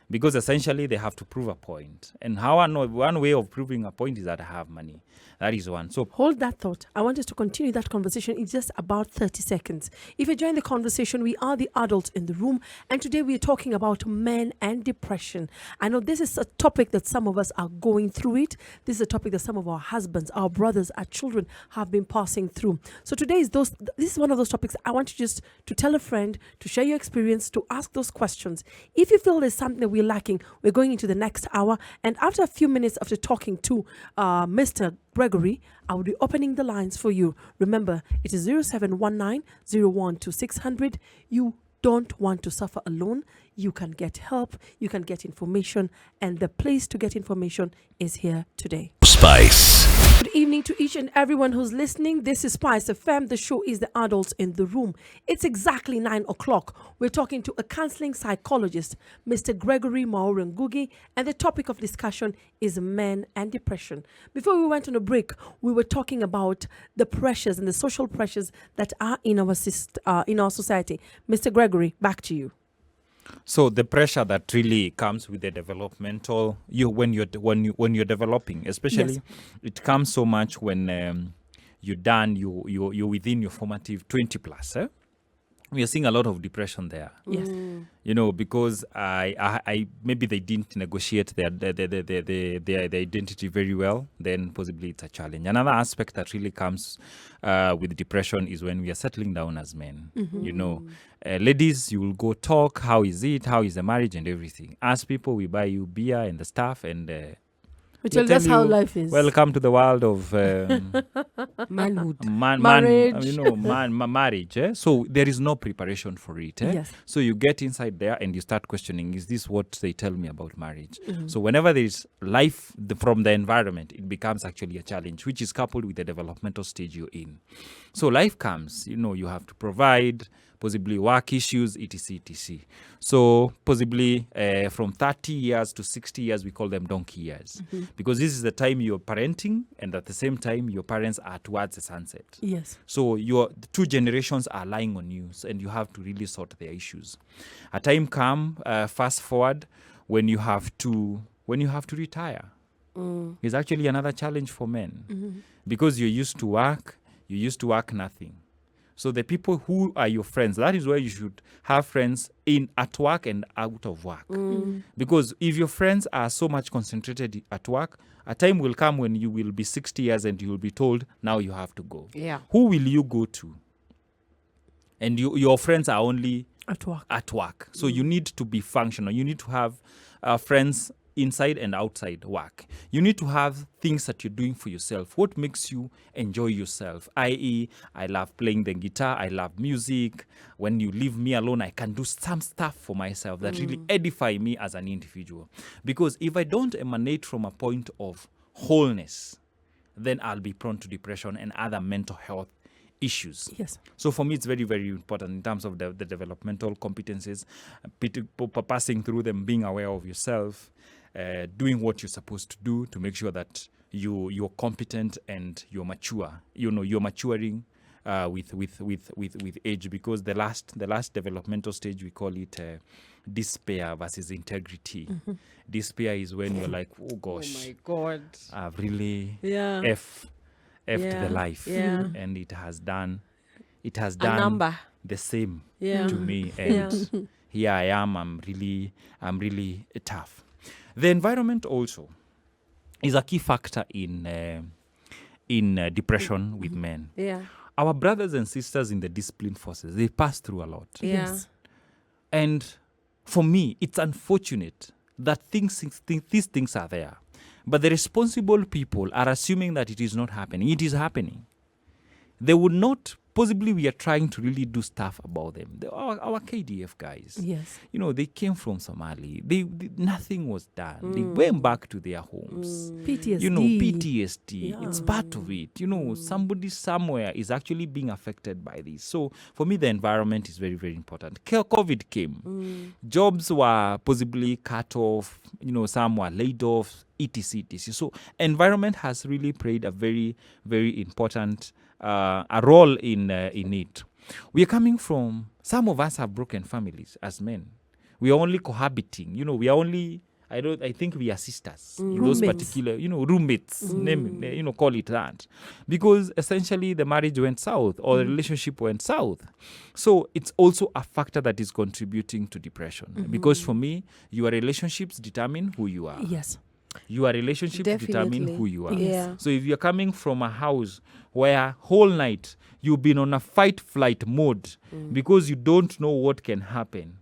Because essentially they have to prove a point. And one way of proving a point is that I have money. That is one. So hold that thought. I want us to continue that conversation in just about 30 seconds. If you join the conversation, we are the adults in the room. And today we're talking about men and depression. I know this is a topic that some of us are going through it. This is a topic that some of our husbands, our brothers, our children have been passing through. So today this is one of those topics I want you just to tell a friend, to share your experience, to ask those questions. If you feel there's something that we're lacking, we're going into the next hour. And after a few minutes after talking to Mr. Gregory, I will be opening the lines for you. Remember, it is 0719 012 600. You don't want to suffer alone. You can get help. You can get information. And the place to get information is here today. Spice. Good evening to each and everyone who's listening. This is SpiceFM. The show is The Adults in the Room. It's exactly 9 o'clock. We're talking to a counseling psychologist, Mr. Gregory Mwaura, and the topic of discussion is men and depression. Before we went on a break, we were talking about the pressures and the social pressures that are in our society. Mr. Gregory, back to you. So the pressure that really comes with the developmental, when you're developing, especially, Yes. it comes so much when you're within your formative 20 plus. We are seeing a lot of depression there. Yes. Because I maybe they didn't negotiate their identity very well, then possibly it's a challenge. Another aspect that really comes with depression is when we are settling down as men. Ladies, you will go talk, how is it, how is the marriage and everything. As people, we buy you beer and the stuff, and We tell that's how life is. welcome to the world of Manhood. Marriage. marriage. So there is no preparation for it. Yes. So you get inside there and you start questioning, is this what they tell me about marriage? So whenever there is life from the environment, it becomes actually a challenge, which is coupled with the developmental stage you're in. So life comes, you have to provide possibly work issues, etc., etc. So possibly from 30 years to 60 years, we call them donkey years, because this is the time you're parenting, and at the same time, your parents are towards the sunset. Yes. So the two generations are lying on you, and you have to really sort their issues. A time come, fast forward, when you have to retire. It's actually another challenge for men, because you're used to work nothing. So the people who are your friends, that is where you should have friends at work and out of work. Because if your friends are so much concentrated at work, a time will come when you will be 60 years and you will be told, now you have to go. Yeah. Who will you go to? And your friends are only At work. So you need to be functional. You need to have friends inside and outside work. You need to have things that you're doing for yourself. What makes you enjoy yourself? I.e., I love playing the guitar. I love music. When you leave me alone, I can do some stuff for myself that really edify me as an individual. Because if I don't emanate from a point of wholeness, then I'll be prone to depression and other mental health issues. Yes. So for me, it's very, very important in terms of the developmental competencies, passing through them, being aware of yourself, doing what you're supposed to do to make sure that you're competent and you're mature. You're maturing with age, because the last developmental stage, we call it despair versus integrity. Despair is when you're like, oh gosh, Oh my God. I've really Yeah. effed Yeah. the life, Yeah. and it has done A number. the same Yeah. to me, and here I am. I'm really tough. The environment also is a key factor in depression with men. Yeah. Our brothers and sisters in the discipline forces, they pass through a lot. Yeah. Yes. And for me, it's unfortunate that these things are there. But the responsible people are assuming that it is not happening. It is happening. They would not, possibly we are trying to really do stuff about them. Our KDF guys, Yes. they came from Somali. Nothing was done. They went back to their homes. PTSD. PTSD, Yeah. it's part of it. Somebody somewhere is actually being affected by this. So for me, the environment is very, very important. COVID came. Jobs were possibly cut off. Some were laid off, etc. So environment has really played a very, very important a role in it. We are coming from, some of us have broken families as men. We are only cohabiting. We are only, I think we are sisters in those Roommates. particular, roommates, call it that. Because essentially the marriage went south or the relationship went south. So it's also a factor that is contributing to depression. Because for me, your relationships determine who you are. Yes. Your relationships determine Definitely. who you are. Yeah. So if you're coming from a house where whole night you've been on a fight-flight mode because you don't know what can happen,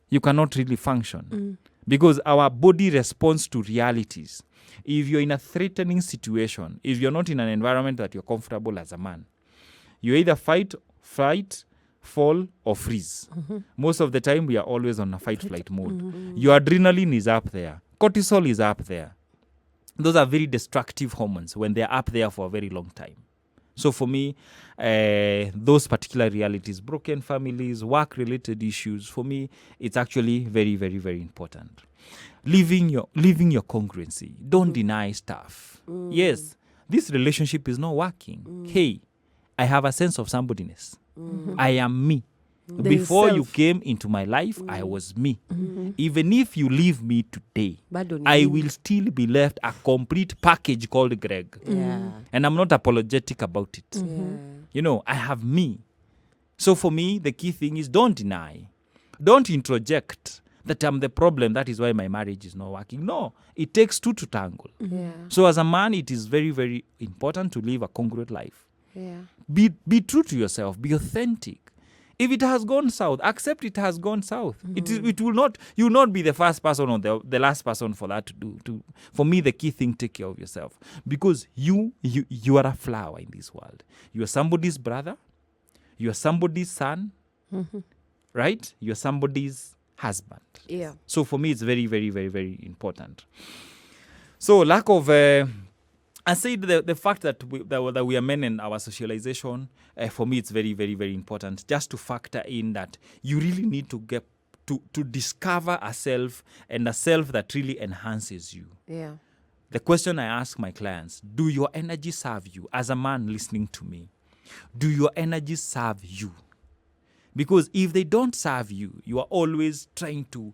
you cannot really function. Because our body responds to realities. If you're in a threatening situation, if you're not in an environment that you're comfortable as a man, you either fight, flight, fall, or freeze. Most of the time, we are always on a fight-flight mode. Your adrenaline is up there. Cortisol is up there. Those are very destructive hormones when they're up there for a very long time. So for me, those particular realities, broken families, work-related issues, for me, it's actually very, very, very important. Living your congruency. Don't deny stuff. Yes, this relationship is not working. Hey, I have a sense of somebodyness. I am me. There is Before you self. came into my life, I was me. Even if you leave me today, Bado ni I mimi. will still be left a complete package called Greg. Yeah. And I'm not apologetic about it. Yeah. I have me. So for me, the key thing is don't deny. Don't introject that I'm the problem. That is why my marriage is not working. No, it takes two to tangle. Yeah. So as a man, it is very, very important to live a congruent life. Yeah. Be true to yourself. Be authentic. If it has gone south, accept it has gone south. It will not. You will not be the first person or the last person for that to do. For me, the key thing: take care of yourself, because you are a flower in this world. You are somebody's brother. You are somebody's son, right? You are somebody's husband. Yeah. So for me, it's very, very, very, very important. So lack of I said the fact that we are men and our socialization, for me, it's very, very, very important. Just to factor in that you really need to get to discover a self, and a self that really enhances you. Yeah. The question I ask my clients: do your energy serve you? As a man listening to me, do your energy serve you? Because if they don't serve you, you are always trying to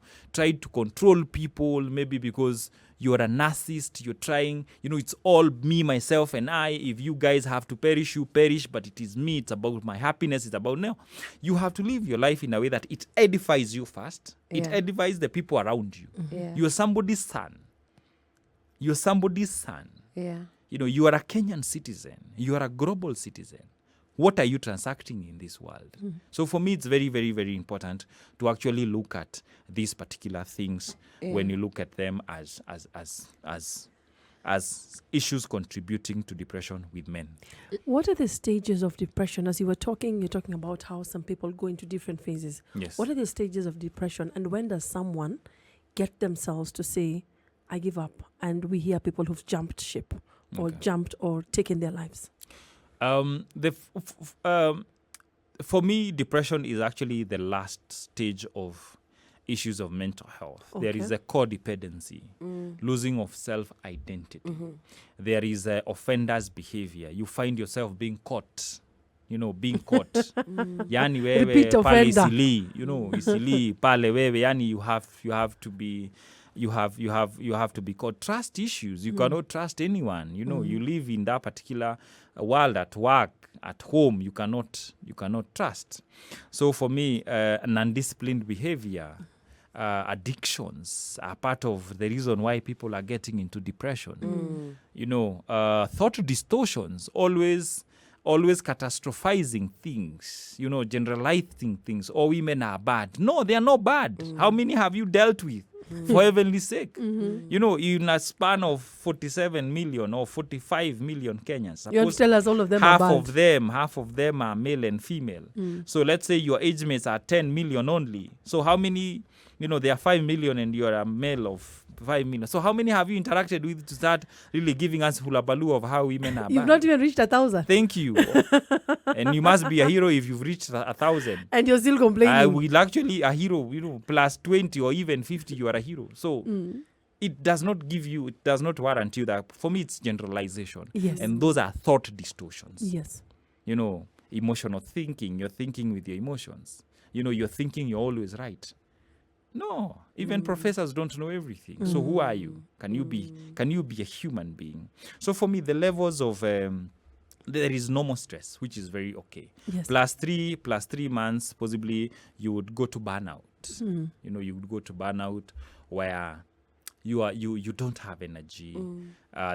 control people, maybe because you're a narcissist, you're trying, it's all me, myself, and I. If you guys have to perish, you perish, but it is me, it's about my happiness, it's about now. You have to live your life in a way that it edifies you first. It edifies the people around you. Yeah. You're somebody's son. You're somebody's son. Yeah. You are a Kenyan citizen. You are a global citizen. What are you transacting in this world? So for me, it's very, very, very important to actually look at these particular things when you look at them as issues contributing to depression with men. What are the stages of depression? As you're talking about how some people go into different phases. Yes. What are the stages of depression, and when does someone get themselves to say, I give up? And we hear people who've jumped ship or jumped or taken their lives. For me, depression is actually the last stage of issues of mental health. Okay. There is a codependency, losing of self-identity. There is offender's behavior. You find yourself being caught. Being caught. Yani wewe Repeat pale offender. isili, isili pale wewe. Yani you have to be. You have to be caught. Trust issues. You cannot trust anyone. You live in that particular world, at work, at home. You cannot trust. So for me, non-disciplined behavior, addictions are part of the reason why people are getting into depression. Thought distortions, always catastrophizing things, generalizing things. Oh, women are bad. No, they are not bad. How many have you dealt with? For heaven's sake. In a span of 47 million or 45 million Kenyans, You want to tell us all of them are bad? half of them are male and female. So let's say your age mates are 10 million only. So how many, there are 5 million and you're a male of 5 million. So how many have you interacted with to start really giving us hula baloo of how women are You've bad? not even reached 1,000. Thank you. And you must be a hero if you've reached 1,000. And you're still complaining. I will actually a hero, plus 20 or even 50, you are a hero. So it does not warrant you that. For me, it's generalization. Yes. And those are thought distortions. Yes. Emotional thinking. You're thinking with your emotions. You're thinking you're always right. No, even professors don't know everything. So who are you? Can you be a human being? So for me, the levels of there is no more stress, which is very okay. Yes. Plus 3 months, possibly you would go to burnout. You would go to burnout where you don't have energy.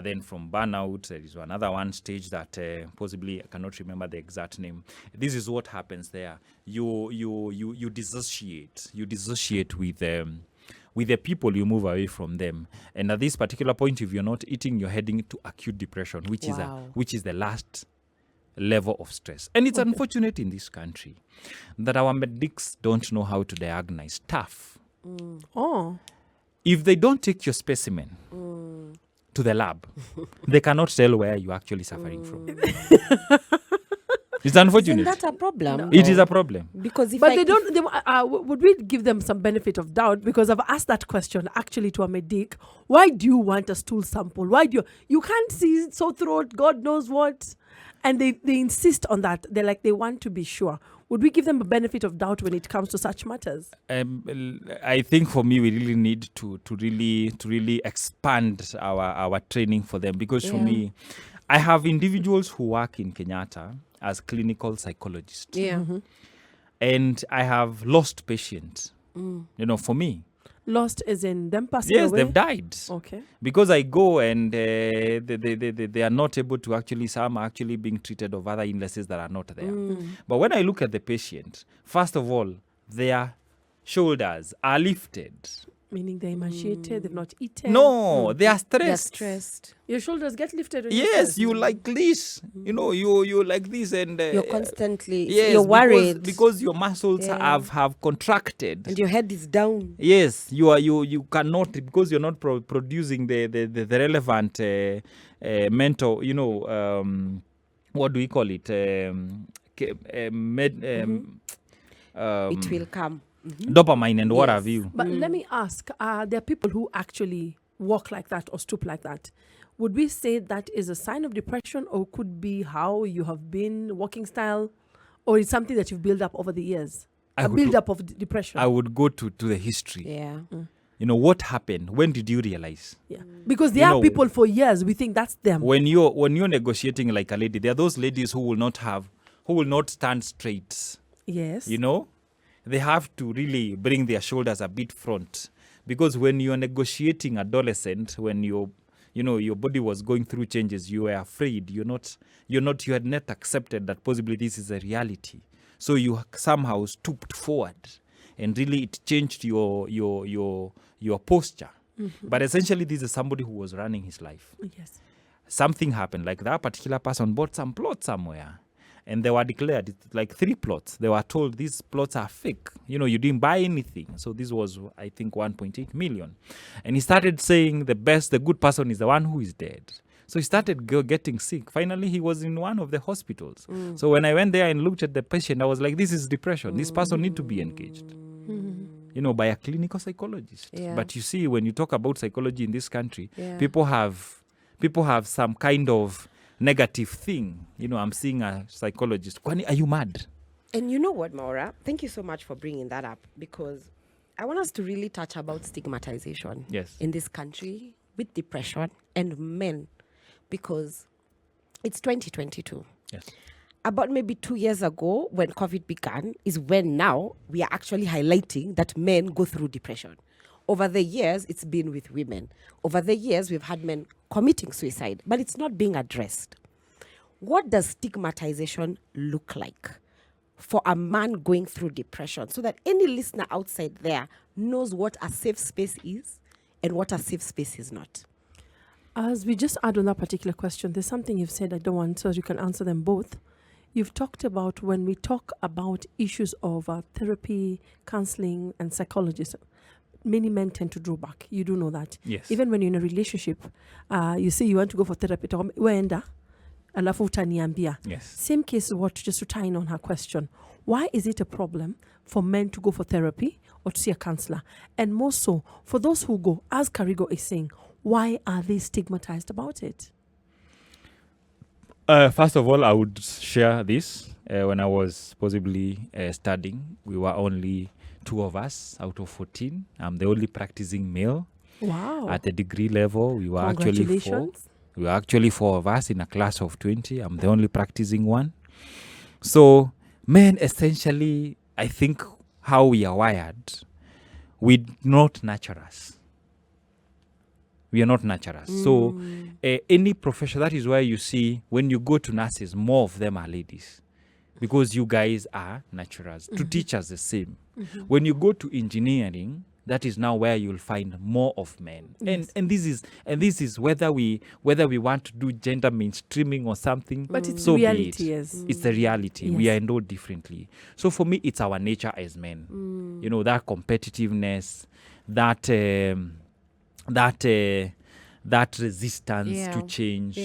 Then from burnout, there is another one stage that possibly I cannot remember the exact name. This is what happens there. You dissociate. You dissociate with the people. You move away from them. And at this particular point, if you're not eating, you're heading to acute depression, which is the last level of stress. And it's unfortunate in this country that our medics don't know how to diagnose tough. Oh. If they don't take your specimen to the lab, they cannot tell where you're actually suffering from. It's unfortunate. Isn't that a problem? No. It is a problem. Because But they don't. Would we give them some benefit of doubt? Because I've asked that question actually to a medic. Why do you want a stool sample? Why do you can't see sore throat? God knows what, and they insist on that. They're like they want to be sure. Would we give them a benefit of doubt when it comes to such matters? I think for me, we really need to really expand our training for them, because for me, I have individuals who work in Kenyatta as clinical psychologists. Yeah. And I have lost patients, for me. Lost as in them passing away? Yes, they've died. Okay. Because I go and they are not able to some are actually being treated of other illnesses that are not there. But when I look at the patient, first of all, their shoulders are lifted. Meaning they're emaciated, they've not eaten. No, they are stressed. They're stressed. Your shoulders get lifted. When Yes, you like this. You like this, and You're constantly, yes, you're worried. because your muscles have contracted. And your head is down. Yes, you cannot, because you're not producing the relevant mental, what do we call it? It will come. Dopamine and what Yes. have you. But let me ask, there are people who actually walk like that or stoop like that. Would we say that is a sign of depression, or could be how you have been, walking style, or it's something that you've built up over the years? I A would build up of depression. I would go to the history. Yeah. What happened? When did you realize? Yeah. Because there You are know- people for years, we think that's them. When you're negotiating like a lady, there are those ladies who will not stand straight. Yes. They have to really bring their shoulders a bit front, because when you're negotiating adolescent, when your body was going through changes, you were afraid. You had not accepted that possibly this is a reality. So you somehow stooped forward, and really it changed your posture. But essentially, this is somebody who was running his life. Yes. Something happened, like that particular person bought some plots somewhere, and they were declared, it's like 3 plots. They were told these plots are fake. You didn't buy anything. So this was, I think, 1.8 million. And he started saying the good person is the one who is dead. So he started getting sick. Finally, he was in one of the hospitals. So when I went there and looked at the patient, I was like, this is depression. This person needs to be engaged. By a clinical psychologist. Yeah. But you see, when you talk about psychology in this country, Yeah. people have some kind of negative thing. I'm seeing a psychologist. Kwani, are you mad? And you know what, Mwaura? Thank you so much for bringing that up, because I want us to really touch about stigmatization Yes. in this country with depression and men, because it's 2022. Yes. About maybe 2 years ago, when COVID began, is when now we are actually highlighting that men go through depression. Over the years, it's been with women. Over the years, we've had men committing suicide, but it's not being addressed. What does stigmatization look like for a man going through depression, so that any listener outside there knows what a safe space is and what a safe space is not? As we just add on that particular question, there's something you've said I don't want, so you can answer them both. You've talked about, when we talk about issues of therapy, counseling, and psychologists, many men tend to draw back. You do know that. Yes. Even when you're in a relationship, you say you want to go for therapy, waenda, alafu utaniambia. Yes. Same case, just to tie in on her question. Why is it a problem for men to go for therapy or to see a counselor? And more so, for those who go, as Karigo is saying, why are they stigmatized about it? First of all, I would share this. When I was possibly studying, we were only 2 of us out of 14. I'm the only practicing male. Wow. At the degree level. We were actually 4. Congratulations. We were actually 4 of us in a class of 20. I'm the only practicing one. So men, essentially, I think how we are wired, we not nurture us. We are not naturals. So any profession, that is why you see when you go to nurses, more of them are ladies, because you guys are naturals. To teachers, the same. When you go to engineering, that is now where you'll find more of men. Yes. And this is whether we want to do gender mainstreaming or something. But it's so be reality, it. yes. It's the reality. We Yes. are endowed differently. So for me, it's our nature as men. That competitiveness, that resistance to change,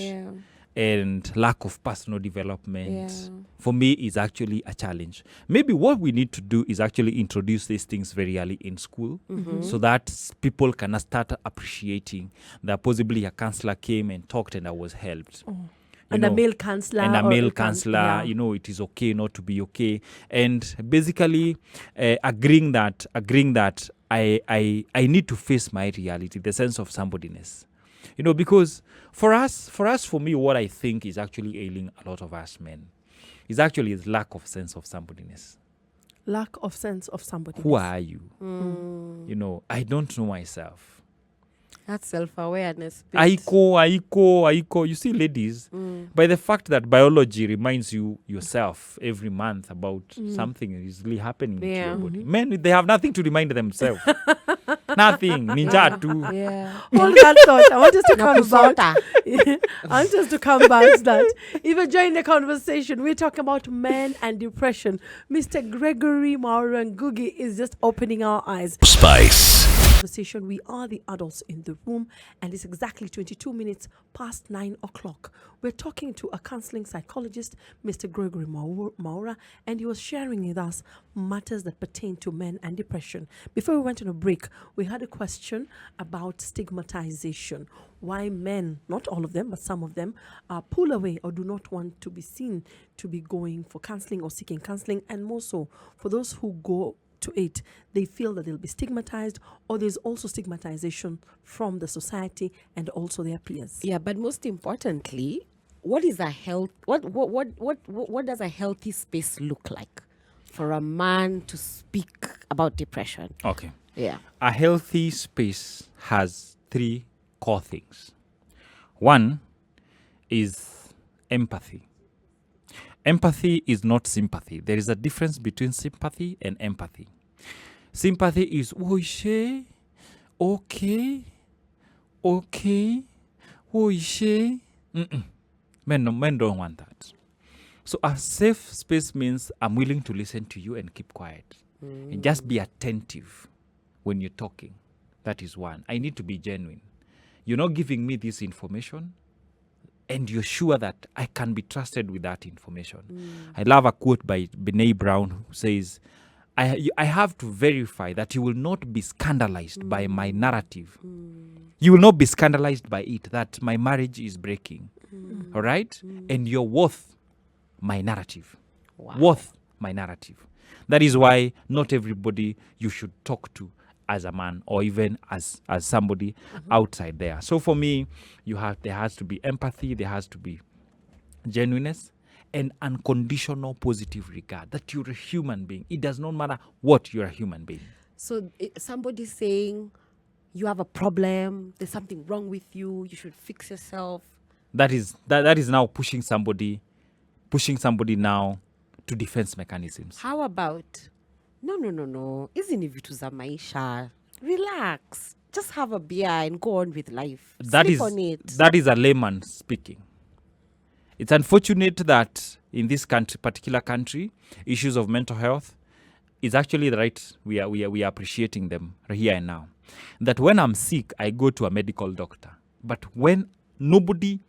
and lack of personal development, for me, is actually a challenge. Maybe what we need to do is actually introduce these things very early in school, so that people can start appreciating that possibly a counselor came and talked and I was helped. And a male counselor. And a or male a counselor, it is okay not to be okay. And basically agreeing that I need to face my reality, the sense of somebodyness. Because for me, what I think is actually ailing a lot of us men is actually the lack of sense of somebodyness. Lack of sense of somebody. Who are you? I don't know myself. That's self-awareness. Aiko. You see, ladies, by the fact that biology reminds you yourself every month about something is really happening to your body. Men, they have nothing to remind themselves. Nothing. Ninja too. Hold that thought. I want us to come back. I want us to come back to that. Even during the conversation, we're talking about men and depression. Mr. Gregory, Mwaura, and Gugi is just opening our eyes. Spice. conversation. We are the adults in the room, and it's exactly 22 minutes past 9 o'clock. We're talking to a counseling psychologist, Mr. Gregory Mwaura, and he was sharing with us matters that pertain to men and depression. Before we went on a break, we had a question about stigmatization. Why men, not all of them, but some of them, pull away or do not want to be seen to be going for counseling or seeking counseling, and more so for those who go to it, they feel that they'll be stigmatized, or there's also stigmatization from the society and also their peers. Yeah, but most importantly, what does a healthy space look like for a man to speak about depression? Okay. Yeah. A healthy space has 3 core things. One is empathy. Empathy is not sympathy. There is a difference between sympathy and empathy. Sympathy is, okay, Men don't want that. So a safe space means I'm willing to listen to you and keep quiet. And just be attentive when you're talking. That is one. I need to be genuine. You're not giving me this information, and you're sure that I can be trusted with that information. I love a quote by Brene Brown who says, I have to verify that you will not be scandalized by my narrative. You will not be scandalized by it, that my marriage is breaking. All right? And you're worth my narrative. Wow. Worth my narrative. That is why not everybody you should talk to as a man, or even as somebody outside there. So for me, there has to be empathy, there has to be genuineness, and unconditional positive regard that you're a human being. It does not matter what, you're a human being. So somebody saying you have a problem, there's something wrong with you, you should fix yourself. That is now pushing somebody now to defense mechanisms. How about no, hizi ni vitu za maisha, relax, just have a beer and go on with life. Sleep on it. That is a layman speaking. It's unfortunate that in this particular country, issues of mental health is actually the right. We are appreciating them here and now. That when I'm sick, I go to a medical doctor. But when nobody,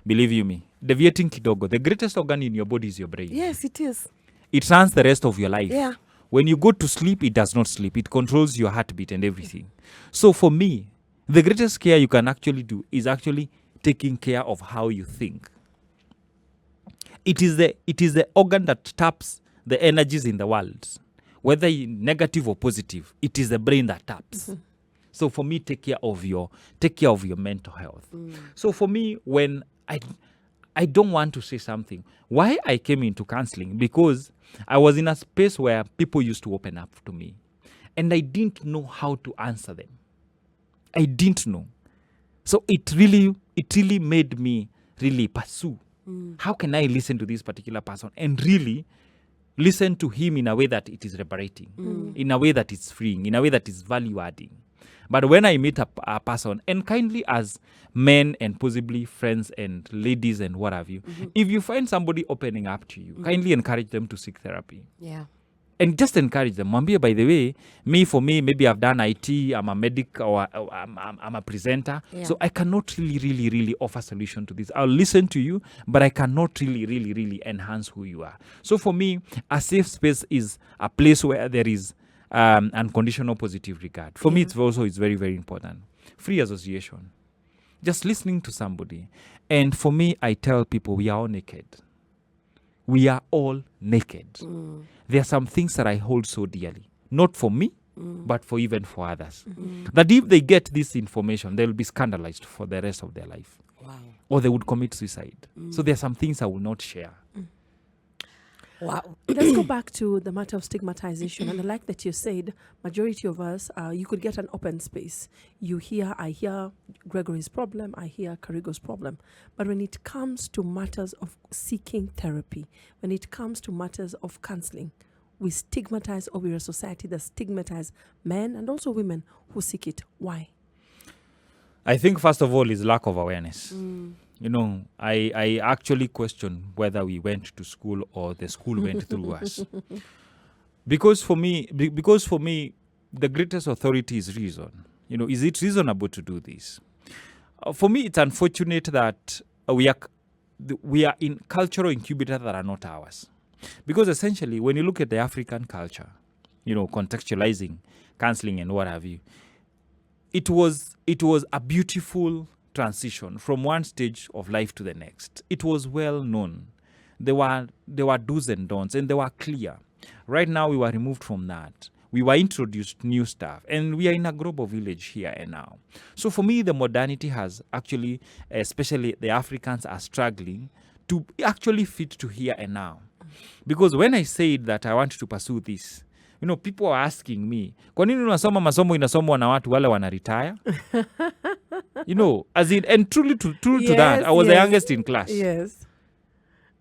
believe you me, deviating kidogo, the greatest organ in your body is your brain. Yes, it is. It runs the rest of your life. Yeah. When you go to sleep, it does not sleep. It controls your heartbeat and everything. So for me, the greatest care you can actually do is actually taking care of how you think. It is the organ that taps the energies in the world, whether negative or positive. It is the brain that taps. So for me, take care of your mental health. So for me, when I don't want to say something. Why I came into counseling? Because I was in a space where people used to open up to me, and I didn't know how to answer them. I didn't know. So it really made me really pursue. How can I listen to this particular person and really listen to him in a way that it is liberating, in a way that is freeing, in a way that is value-adding? But when I meet a person, and kindly as men and possibly friends and ladies and what have you, if you find somebody opening up to you, kindly encourage them to seek therapy. Yeah. And just encourage them. Mambia, by the way, for me, maybe I've done IT, I'm a medic, or I'm a presenter. Yeah. So I cannot really offer solution to this. I'll listen to you, but I cannot really enhance who you are. So for me, a safe space is a place where there is unconditional positive regard. For me, it's very, very important. Free association. Just listening to somebody. And for me, I tell people we are all naked. We are all naked. There are some things that I hold so dearly. Not for me, but for others. That if they get this information, they'll be scandalized for the rest of their life. Wow. Or they would commit suicide. So there are some things I will not share. Wow. Let's go back to the matter of stigmatization. And I like that you said, majority of us, you could get an open space. I hear Gregory's problem, I hear Karigo's problem. But when it comes to matters of seeking therapy, when it comes to matters of counseling, we stigmatize, or we're a society that stigmatize men and also women who seek it. Why? I think, first of all, is lack of awareness. You know, I actually question whether we went to school or the school went through us. Because for me, the greatest authority is reason. Is it reasonable to do this? For me, it's unfortunate that we are in cultural incubators that are not ours. Because essentially, when you look at the African culture, contextualizing, counseling and what have you, it was a beautiful transition from one stage of life to the next. It was well known. There were do's and don'ts, and they were clear. Right now, we were removed from that. We were introduced new stuff, and we are in a global village here and now. So for me, the modernity has actually, especially the Africans, are struggling to actually fit to here and now. Because when I said that I want to pursue this, people are asking me, kwa nini unasoma masomo inasomwa na watu wale wana retire? As in, and truly to that, I was the youngest in class. Yes.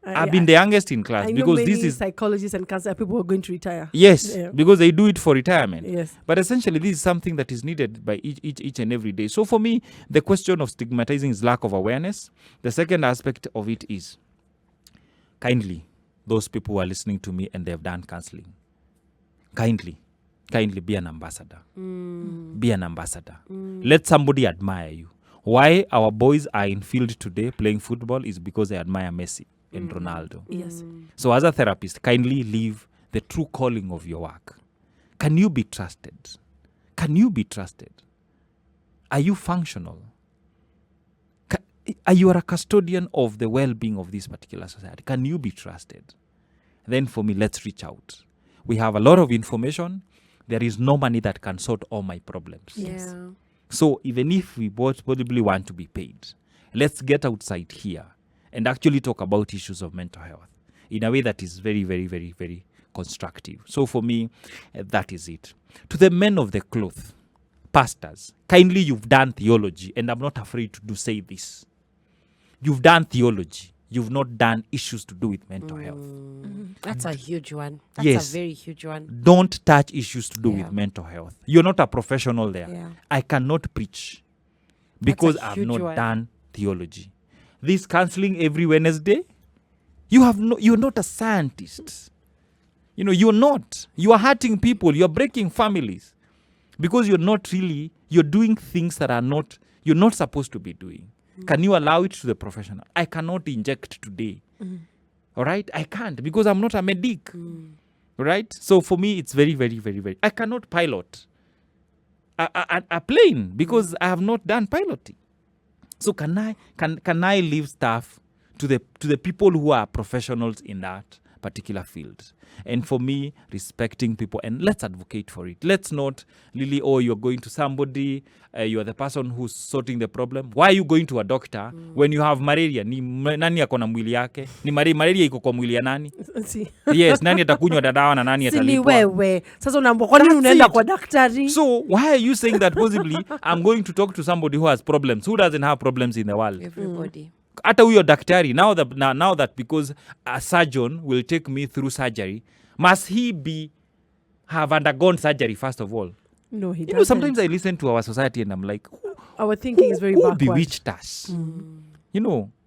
I've been the youngest in class, I because know this is psychologists and counselors, people who are going to retire. Yes, Yeah. because they do it for retirement. Yes. But essentially, this is something that is needed by each and every day. So for me, the question of stigmatizing is lack of awareness. The second aspect of it is, kindly, those people who are listening to me and they have done counseling, kindly be an ambassador. Be an ambassador. Let somebody admire you. Why our boys are in field today playing football is because they admire Messi and Ronaldo. Yes. So as a therapist, kindly live the true calling of your work. Can you be trusted? Can you be trusted? Are you functional? Are you a custodian of the well-being of this particular society? Can you be trusted? Then for me, let's reach out. We have a lot of information. There is no money that can sort all my problems. Yes. Yeah. So even if we both probably want to be paid, let's get outside here and actually talk about issues of mental health in a way that is very, very, very, very constructive. So for me, that is it. To the men of the cloth, pastors, kindly, you've done theology, and I'm not afraid to say this. You've done theology. You've not done issues to do with mental health. That's a huge one. That's Yes. a very huge one. Don't touch issues to do Yeah. with mental health. You're not a professional there. Yeah. I cannot preach because a I've huge not one. done theology. This counseling every Wednesday, you're not a scientist. You're not. You are hurting people. You're breaking families because you're doing things that you're not supposed to be doing. Can you allow it to the professional? I cannot inject today. All right? I can't because I'm not a medic. Right? So for me, it's very, very, very, very. I cannot pilot a plane because I have not done piloting. So can I leave stuff to the people who are professionals in that particular field? And for me, respecting people, and let's advocate for it. Let's not really, you're going to somebody, you're the person who's sorting the problem. Why are you going to a doctor when you have malaria? Ni nani ako na mwili yake? Ni malaria iko kwa mwili ya nani? See. Yes, nani atakunywa dawa na nani Si ni atalipwa? wewe. Sasa unaambia kwa nini That's unaenda it. kwa daktari? So why are you saying that possibly I'm going to talk to somebody who has problems? Who doesn't have problems in the world? Everybody. Hata huyo daktari, now that because a surgeon will take me through surgery, must he have undergone surgery first of all? No, he doesn't. Sometimes I listen to our society and I'm like, Our thinking is very who backward. bewitched us?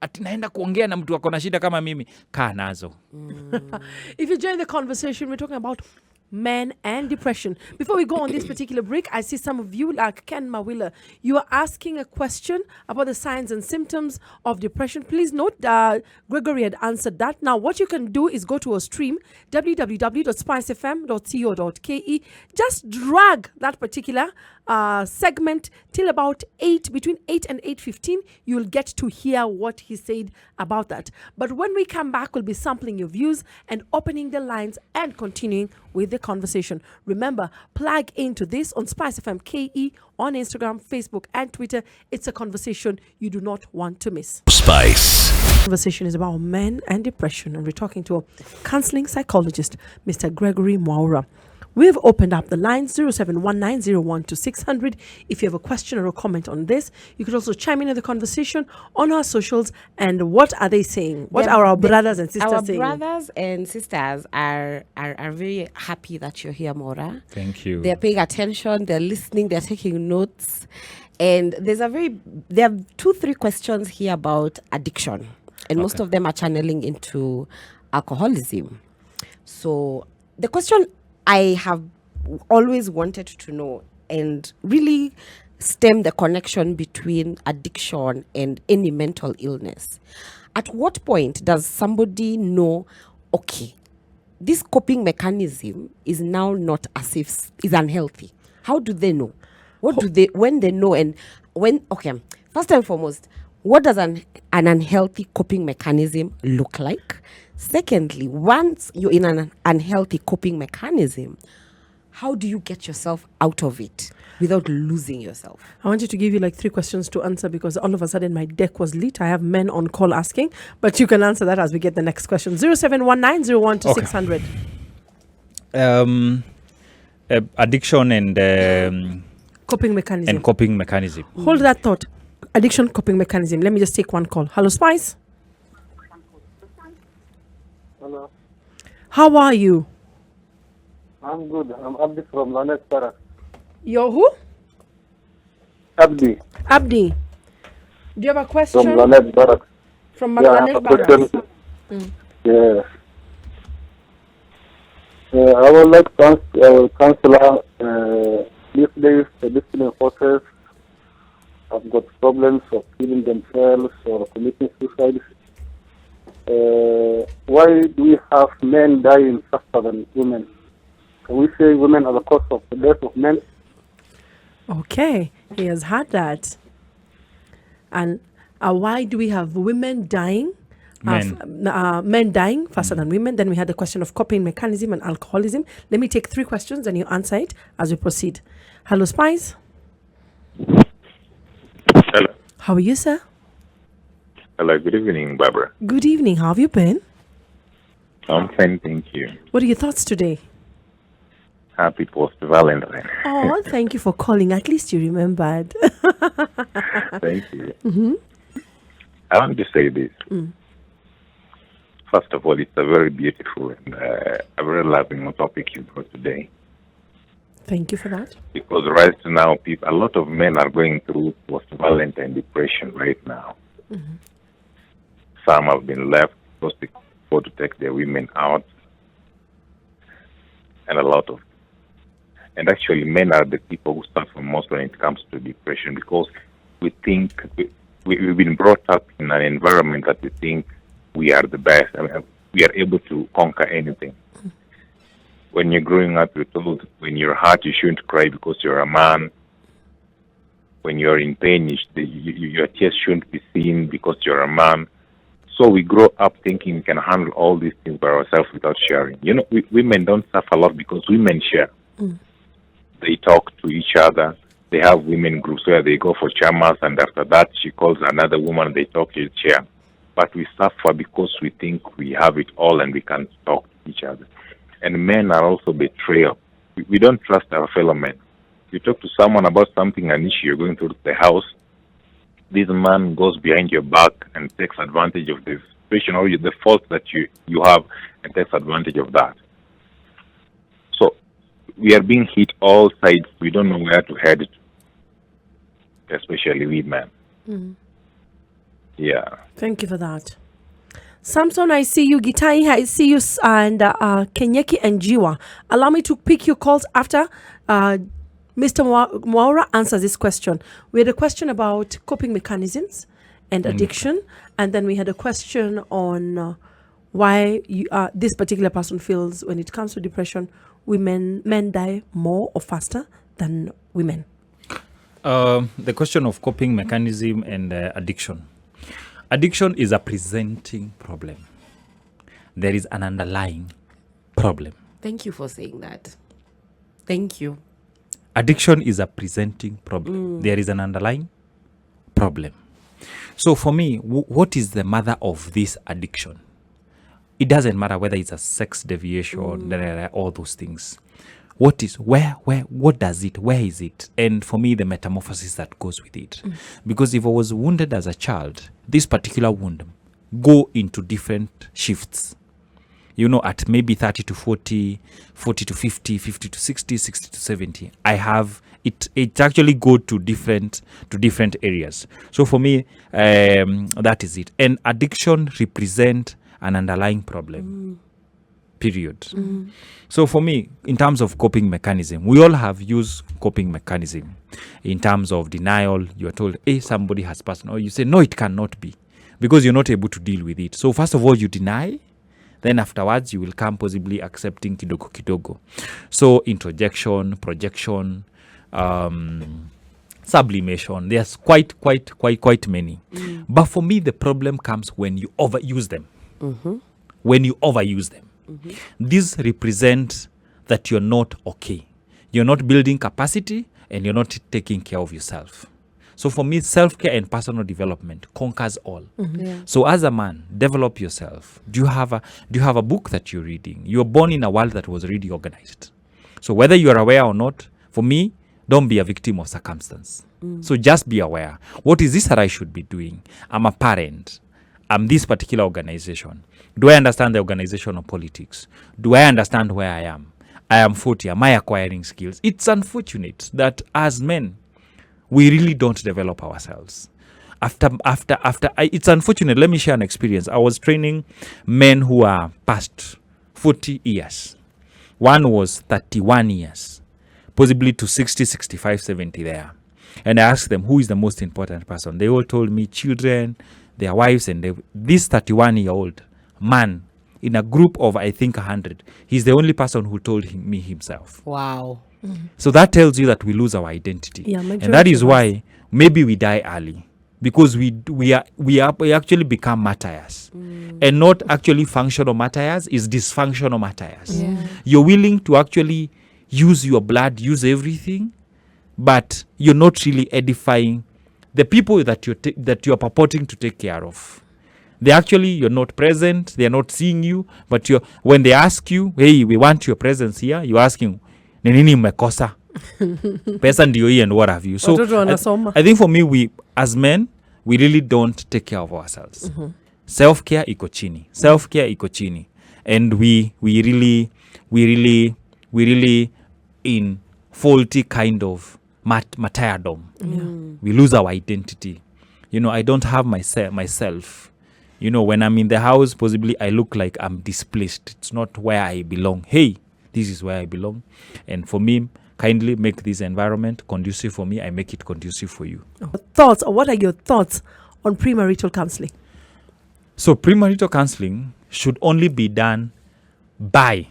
Ati naenda kuongea na mtu akona shida kama mimi, kaa nazo. If you join the conversation, we're talking about men and depression. Before we go on this particular break, I see some of you, like Ken Mawila, you are asking a question about the signs and symptoms of depression. Please note that Gregory had answered that. Now, what you can do is go to our stream, www.spicefm.co.ke. Just drag that particular segment till about between 8 and 8:15. You'll get to hear what he said about that. But when we come back, we'll be sampling your views and opening the lines and continuing with the conversation. Remember, plug into this on SpiceFM KE on Instagram, Facebook, and Twitter. It's a conversation you do not want to miss. Spice. Conversation is about men and depression, and we're talking to a counseling psychologist, Mr. Gregory Mwaura. We've opened up the line 0719012600. If you have a question or a comment on this, you could also chime in the conversation on our socials. And what are they saying? What are our brothers and sisters saying? Our brothers and sisters are very happy that you're here, Mwaura. Thank you. They're paying attention, they're listening, they're taking notes. And there are 2-3 questions here about addiction. And most of them are channeling into alcoholism. So the question I have always wanted to know and really stem the connection between addiction and any mental illness. At what point does somebody know, okay, this coping mechanism is now not as if is unhealthy? How do they know? What do they, when they know, and when, okay, first and foremost, what does an unhealthy coping mechanism look like? Secondly, once you're in an unhealthy coping mechanism, how do you get yourself out of it without losing yourself? I wanted to give you like 3 questions to answer because all of a sudden my deck was lit. I have men on call asking, but you can answer that as we get the next question. 0719012600. Addiction and Coping mechanism. coping mechanism. Hold that thought. Addiction coping mechanism. Let me just take one call. Hello, Spice. Hello, How are you? I'm good. I'm Abdi from Lanet Parak. You're who? Abdi Abdi. Do you have a question? from Lanet Parak. From Yeah, I have a Bangladesh? question. Yes. I would like to ask our counselor, these days the listening forces have got problems of killing themselves or committing suicide. Why do we have men dying faster than women? Can we say women are the cause of the death of men? Okay, he has had that. And why do we have women dying? Men dying faster than women. Then we had the question of coping mechanism and alcoholism. Let me take 3 questions and you answer it as we proceed. Hello, Spice. Hello. How are you, sir? Hello. Good evening, Barbara. Good evening. How have you been? I'm fine, thank you. What are your thoughts today? Happy post-Valentine. Oh, thank you for calling. At least you remembered. Thank you. I want to say this. First of all, it's a very beautiful and a very loving topic you brought today. Thank you for that. Because right now, a lot of men are going through post-Valentine depression right now. Some have been left because they can't afford to take their women out. And a lot of. And actually, men are the people who suffer most when it comes to depression because we think we've been brought up in an environment that we think we are the best. I mean, we are able to conquer anything. When you're growing up, you're told when you're hurt, you shouldn't cry because you're a man. When you're in pain, your tears shouldn't be seen because you're a man. So we grow up thinking we can handle all these things by ourselves without sharing. You know, women don't suffer a lot because women share. They talk to each other. They have women groups where they go for chamas, and after that, she calls another woman, they talk each share. But we suffer because we think we have it all and we can't talk to each other. And men are also betrayal. We don't trust our fellow men. You talk to someone about something, an issue you're going through the house, this man goes behind your back and takes advantage of the situation or the fault that you have and takes advantage of that. So we are being hit all sides. We don't know where to head to, especially we men. Yeah. Thank you for that. Samson, I see you. Gitai, I see you. And Kenyeki and Jiwa. Allow me to pick your calls after Mr. Mwaura answers this question. We had a question about coping mechanisms and addiction. And then we had a question on why this particular person feels when it comes to depression, men die more or faster than women. The question of coping mechanism and addiction. Addiction is a presenting problem. There is an underlying problem. Thank you for saying that. Thank you. Addiction is a presenting problem. There is an underlying problem. So for me, what is the mother of this addiction? It doesn't matter whether it's a sex deviation, all those things. What is, what does it, where is it? And for me, the metamorphosis that goes with it. Because if I was wounded as a child, this particular wound go into different shifts. You know, at maybe 30 to 40, 40 to 50, 50 to 60, 60 to 70. I have, it actually go to different areas. So for me, that is it. And addiction represent an underlying problem. period. So for me, in terms of coping mechanism, we all have used coping mechanism. In terms of denial, you are told, hey, somebody has passed, or you say, no, it cannot be, because you're not able to deal with it. So first of all, you deny, then afterwards you will come possibly accepting kidogo kidogo. So introjection, projection, sublimation, there's quite many. But for me, the problem comes when you overuse them. When you overuse them. These represent that you're not okay. You're not building capacity and you're not taking care of yourself. So for me, self-care and personal development conquers all. So as a man, develop yourself. Do you have a book that you're reading? You're born in a world that was really organized. So whether you're aware or not, for me, don't be a victim of circumstance. So just be aware. What is this that I should be doing? I'm a parent. I'm this particular organization. Do I understand the organizational politics? Do I understand where I am? I am 40. Am I acquiring skills? It's unfortunate that as men, we really don't develop ourselves. It's unfortunate. Let me share an experience. I was training men who are past 40 years. One was 31 years, possibly to 60, 65, 70 there. And I asked them, who is the most important person? They all told me children, their wives, and this 31-year-old man in a group of, I think, 100, he's the only person who told me himself. Wow. So that tells you that we lose our identity. Yeah, and that is why maybe we die early, because we actually become martyrs. And not actually functional martyrs, is dysfunctional martyrs. You're willing to actually use your blood, use everything, but you're not really edifying the people that you're purporting to take care of. You're not present, they're not seeing you, but when they ask you, hey, we want your presence here, you're asking, nini mmekosa? Pesa ndio hii and what have you. So I think for me, we as men, we really don't take care of ourselves. Self-care iko chini. And we really in faulty kind of martyrdom. We lose our identity. I don't have myself. When I'm in the house, possibly I look like I'm displaced. It's not where I belong. Hey, this is where I belong. And for me, kindly make this environment conducive for me. I make it conducive for you. What are your thoughts on premarital counseling? So premarital counseling should only be done by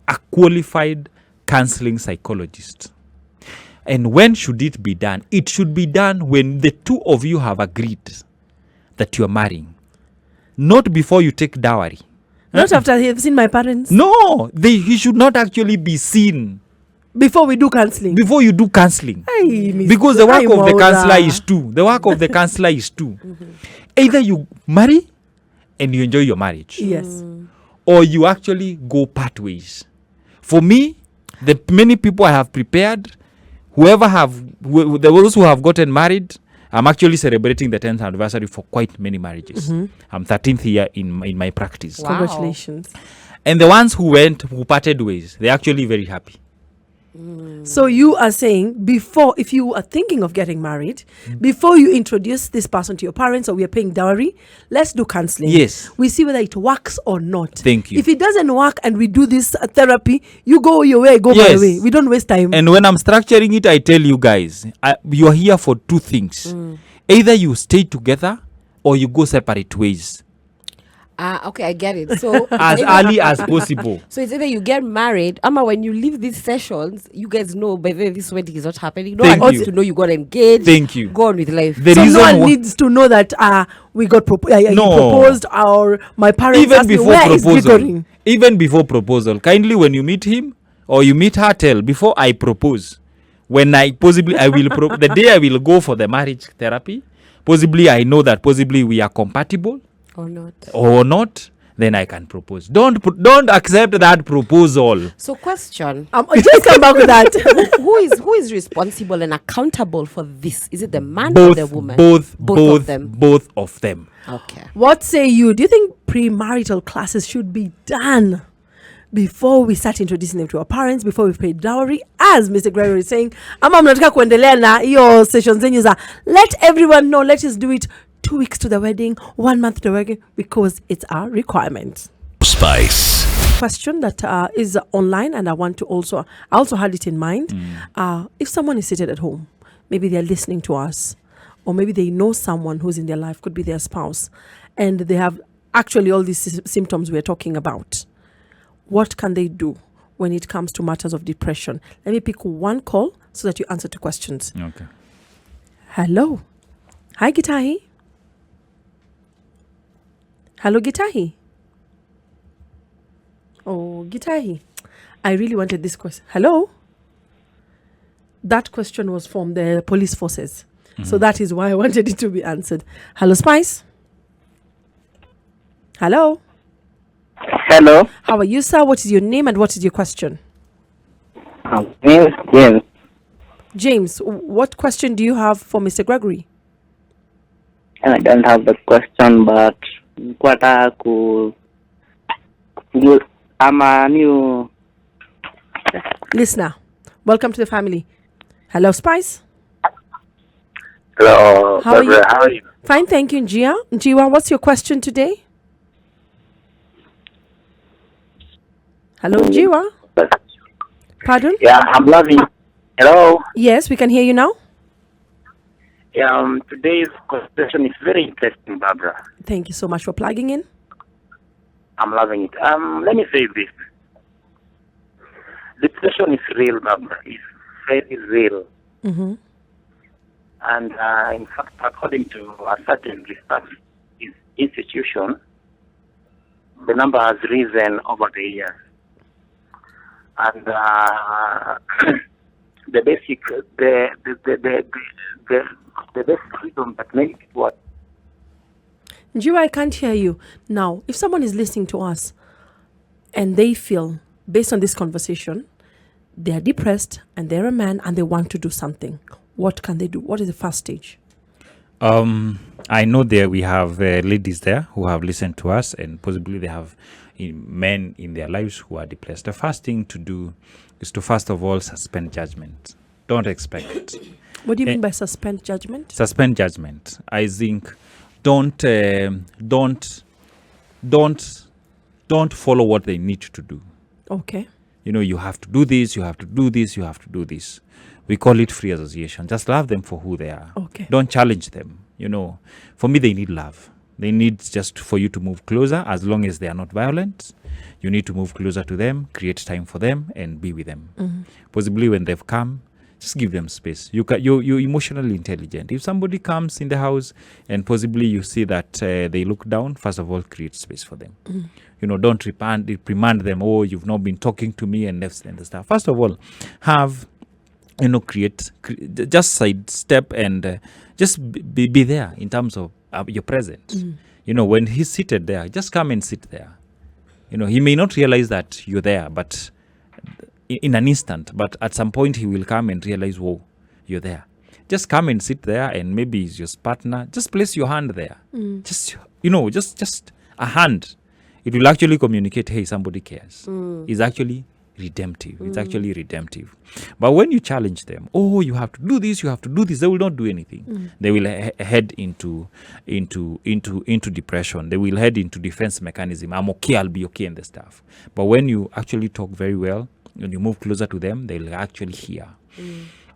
a qualified counseling psychologist. And when should it be done? It should be done when the two of you have agreed that you are marrying. Not before you take dowry. Not after he have seen my parents? No, he should not actually be seen. Before we do counseling? Before you do counseling. Because the work of the counselor is two. Either you marry and you enjoy your marriage. Yes. Or you actually go part ways. For me, the many people I have prepared, those who have gotten married, I'm actually celebrating the 10th anniversary for quite many marriages. I'm 13th year in my practice. Wow. Congratulations. And the ones who parted ways, they're actually very happy. So you are saying, if you are thinking of getting married, before you introduce this person to your parents or we are paying dowry, let's do counseling. Yes. We see whether it works or not. Thank you. If it doesn't work and we do this therapy, you go your way, go my way. We don't waste time. And when I'm structuring it, I tell you guys, you're here for two things. Either you stay together or you go separate ways. Okay, I get it. So as early as possible. So it's either you get married, when you leave these sessions, you guys know by the way this wedding is not happening. No one needs to know you got engaged. Thank you. Go on with life. So no one needs to know that we got proposed, or my parents asked me, where is Gregory? Even before proposal, kindly when you meet him or you meet her, tell before I propose. When I will the day I will go for the marriage therapy, possibly I know that possibly we are compatible. Or not, then I can propose. Don't accept that proposal. So question. Just come back with that. who is responsible and accountable for this? Is it the man Both, or the woman? Both of them. Okay. What say you? Do you think premarital classes should be done before we start introducing them to our parents, before we pay dowry? As Mr. Gregory is saying, mnataka kuendelea na hiyo sessions zenyu za let everyone know, let's just do it 2 weeks to the wedding, 1 month to the wedding, because it's our requirement. Spice. Question that is online, and I also had it in mind. If someone is seated at home, maybe they're listening to us, or maybe they know someone who's in their life, could be their spouse, and they have actually all these symptoms we're talking about. What can they do when it comes to matters of depression? Let me pick one call so that you answer two questions. Okay. Hello. Hi, Gitahi. Hello, Gitahi. Oh, Gitahi. I really wanted this question. Hello? That question was from the police forces. So that is why I wanted it to be answered. Hello, Spice. Hello. Hello. How are you, sir? What is your name and what is your question? My name is James. James, what question do you have for Mr. Gregory? And I don't have the question, but I'm a new Listener, welcome to the family. Hello, Spice. Hello. How are you? How are you? Fine, thank you, Njiwa, what's your question today? Hello, Njiwa. Pardon? Yeah, I'm loving. Hello. Yes, we can hear you now. Yeah, today's conversation is very interesting, Barbara. Thank you so much for plugging in. I'm loving it. Let me say this. Depression is real, Barbara. It's very real. Mm-hmm. And in fact, according to a certain research institution, the number has risen over the years. And the basic reason that many people are. Njiwa, I can't hear you. Now, if someone is listening to us and they feel, based on this conversation, they are depressed and they're a man and they want to do something, what can they do? What is the first stage? I know there we have ladies there who have listened to us, and possibly they have men in their lives who are depressed. The first thing to do is to first of all suspend judgment. Don't expect. What do you mean by suspend judgment? Suspend judgment. I think don't follow what they need to do. Okay. You have to do this, you have to do this, you have to do this. We call it free association. Just love them for who they are. Okay. Don't challenge them. For me, they need love. They need just for you to move closer. As long as they are not violent, you need to move closer to them, create time for them, and be with them. Mm-hmm. Possibly when they've come, just give them space. You're emotionally intelligent. If somebody comes in the house and possibly you see that they look down, first of all, create space for them. Mm-hmm. Don't reprimand them. Oh, you've not been talking to me and the stuff. First of all, have create just sidestep and just be there in terms of your presence. When he's seated there, just come and sit there. He may not realize that you're there, but in an instant, but at some point he will come and realize, whoa, you're there. Just come and sit there, and maybe he's your partner. Just place your hand there. Just a hand. It will actually communicate, hey, somebody cares. It's actually redemptive. It's actually redemptive. But when you challenge them, oh, you have to do this, they will not do anything. They will head into depression. They will head into defense mechanism. I'm okay, I'll be okay, and the stuff. But when you actually talk very well, when you move closer to them, they'll actually hear.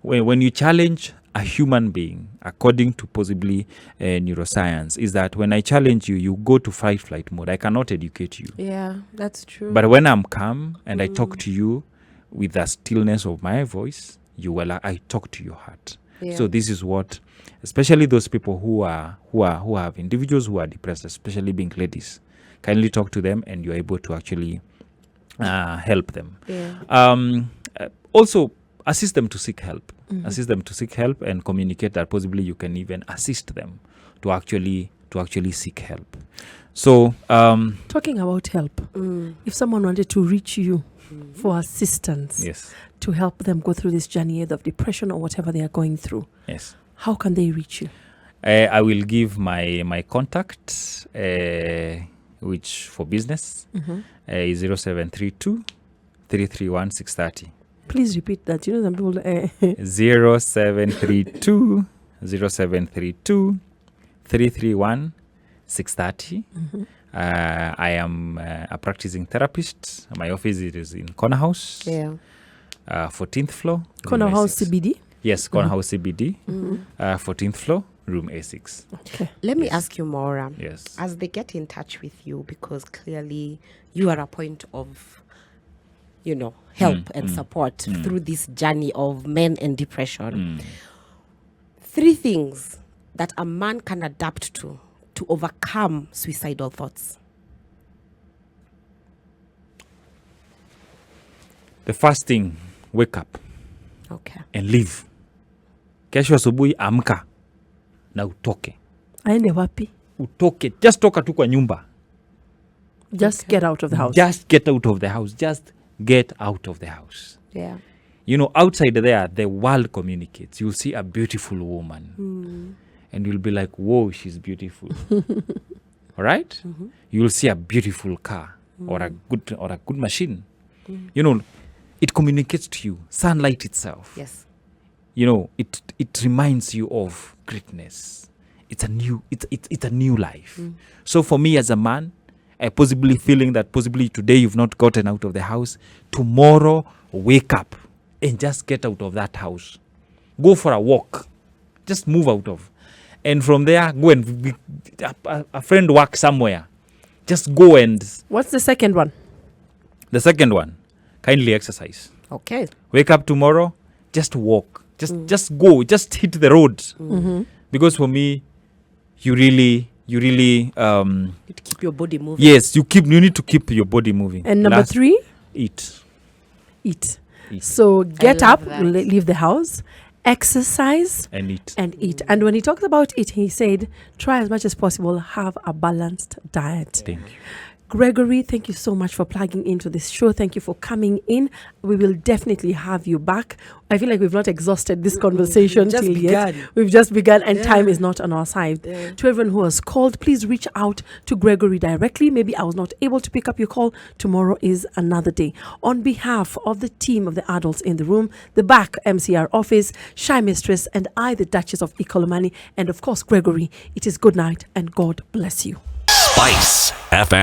When you challenge a human being, according to possibly neuroscience, is that when I challenge you, you go to fight-flight mode. I cannot educate you. Yeah, that's true. But when I'm calm and I talk to you with the stillness of my voice, I talk to your heart. Yeah. So this is what, especially those people who have individuals who are depressed, especially being ladies, kindly talk to them and you're able to actually help them. Yeah. Also, assist them to seek help. Assist them to seek help and communicate that possibly you can even assist them to actually seek help. So, talking about help, if someone wanted to reach you for assistance, yes, to help them go through this journey either of depression or whatever they are going through, yes, how can they reach you? I will give my contact, which for business is 0732 331 630. Please repeat that. Some people 0732 331 630. I am a practicing therapist. My office is in Corner House, Yeah. 14th floor. Corner room House A6. CBD. Yes, Corner House CBD, 14th floor, room A6. Okay. Let me ask you, Mwaura. Yes. As they get in touch with you, because clearly you are a point of, help and support through this journey of men and depression. 3 things that a man can adapt to overcome suicidal thoughts. The first thing, wake up Okay. and leave. Kesho asubuhi amka na utoke. Aende wapi? Utoke. Just toka tu kwa nyumba. Just get out of the house. Just get out of the house. Just get out of the house. Yeah. Outside there, the world communicates. You'll see a beautiful woman. And you'll be like, whoa, she's beautiful. All right? You'll see a beautiful car or a good machine. It communicates to you. Sunlight itself. Yes. It reminds you of greatness. It's a new life. So for me as a man, I possibly feeling that possibly today you've not gotten out of the house. Tomorrow, wake up and just get out of that house. Go for a walk. Just move out of. And from there, go and a friend work somewhere. Just go and... What's the second one? The second one, kindly exercise. Okay. Wake up tomorrow, just walk. Just go. Just hit the road. Because for me, you really You to keep your body moving. yes, you need to keep your body moving. And number 3, eat. eat. So get love up, that. leave the house, exercise, And eat. and eat. And when he talked about it, he said, try as much as possible, have a balanced diet. Thank you. Gregory, thank you so much for plugging into this show. Thank you for coming in. We will definitely have you back. I feel like we've not exhausted this conversation Just till yet. begun. We've just begun, and Yeah. time is not on our side. Yeah. To everyone who has called, please reach out to Gregory directly. Maybe I was not able to pick up your call. Tomorrow is another day. On behalf of the team of the adults in the room, the back MCR office, Shy Mistress, and I, the Duchess of Ikolomani, and of course, Gregory, it is good night and God bless you. Spice FM.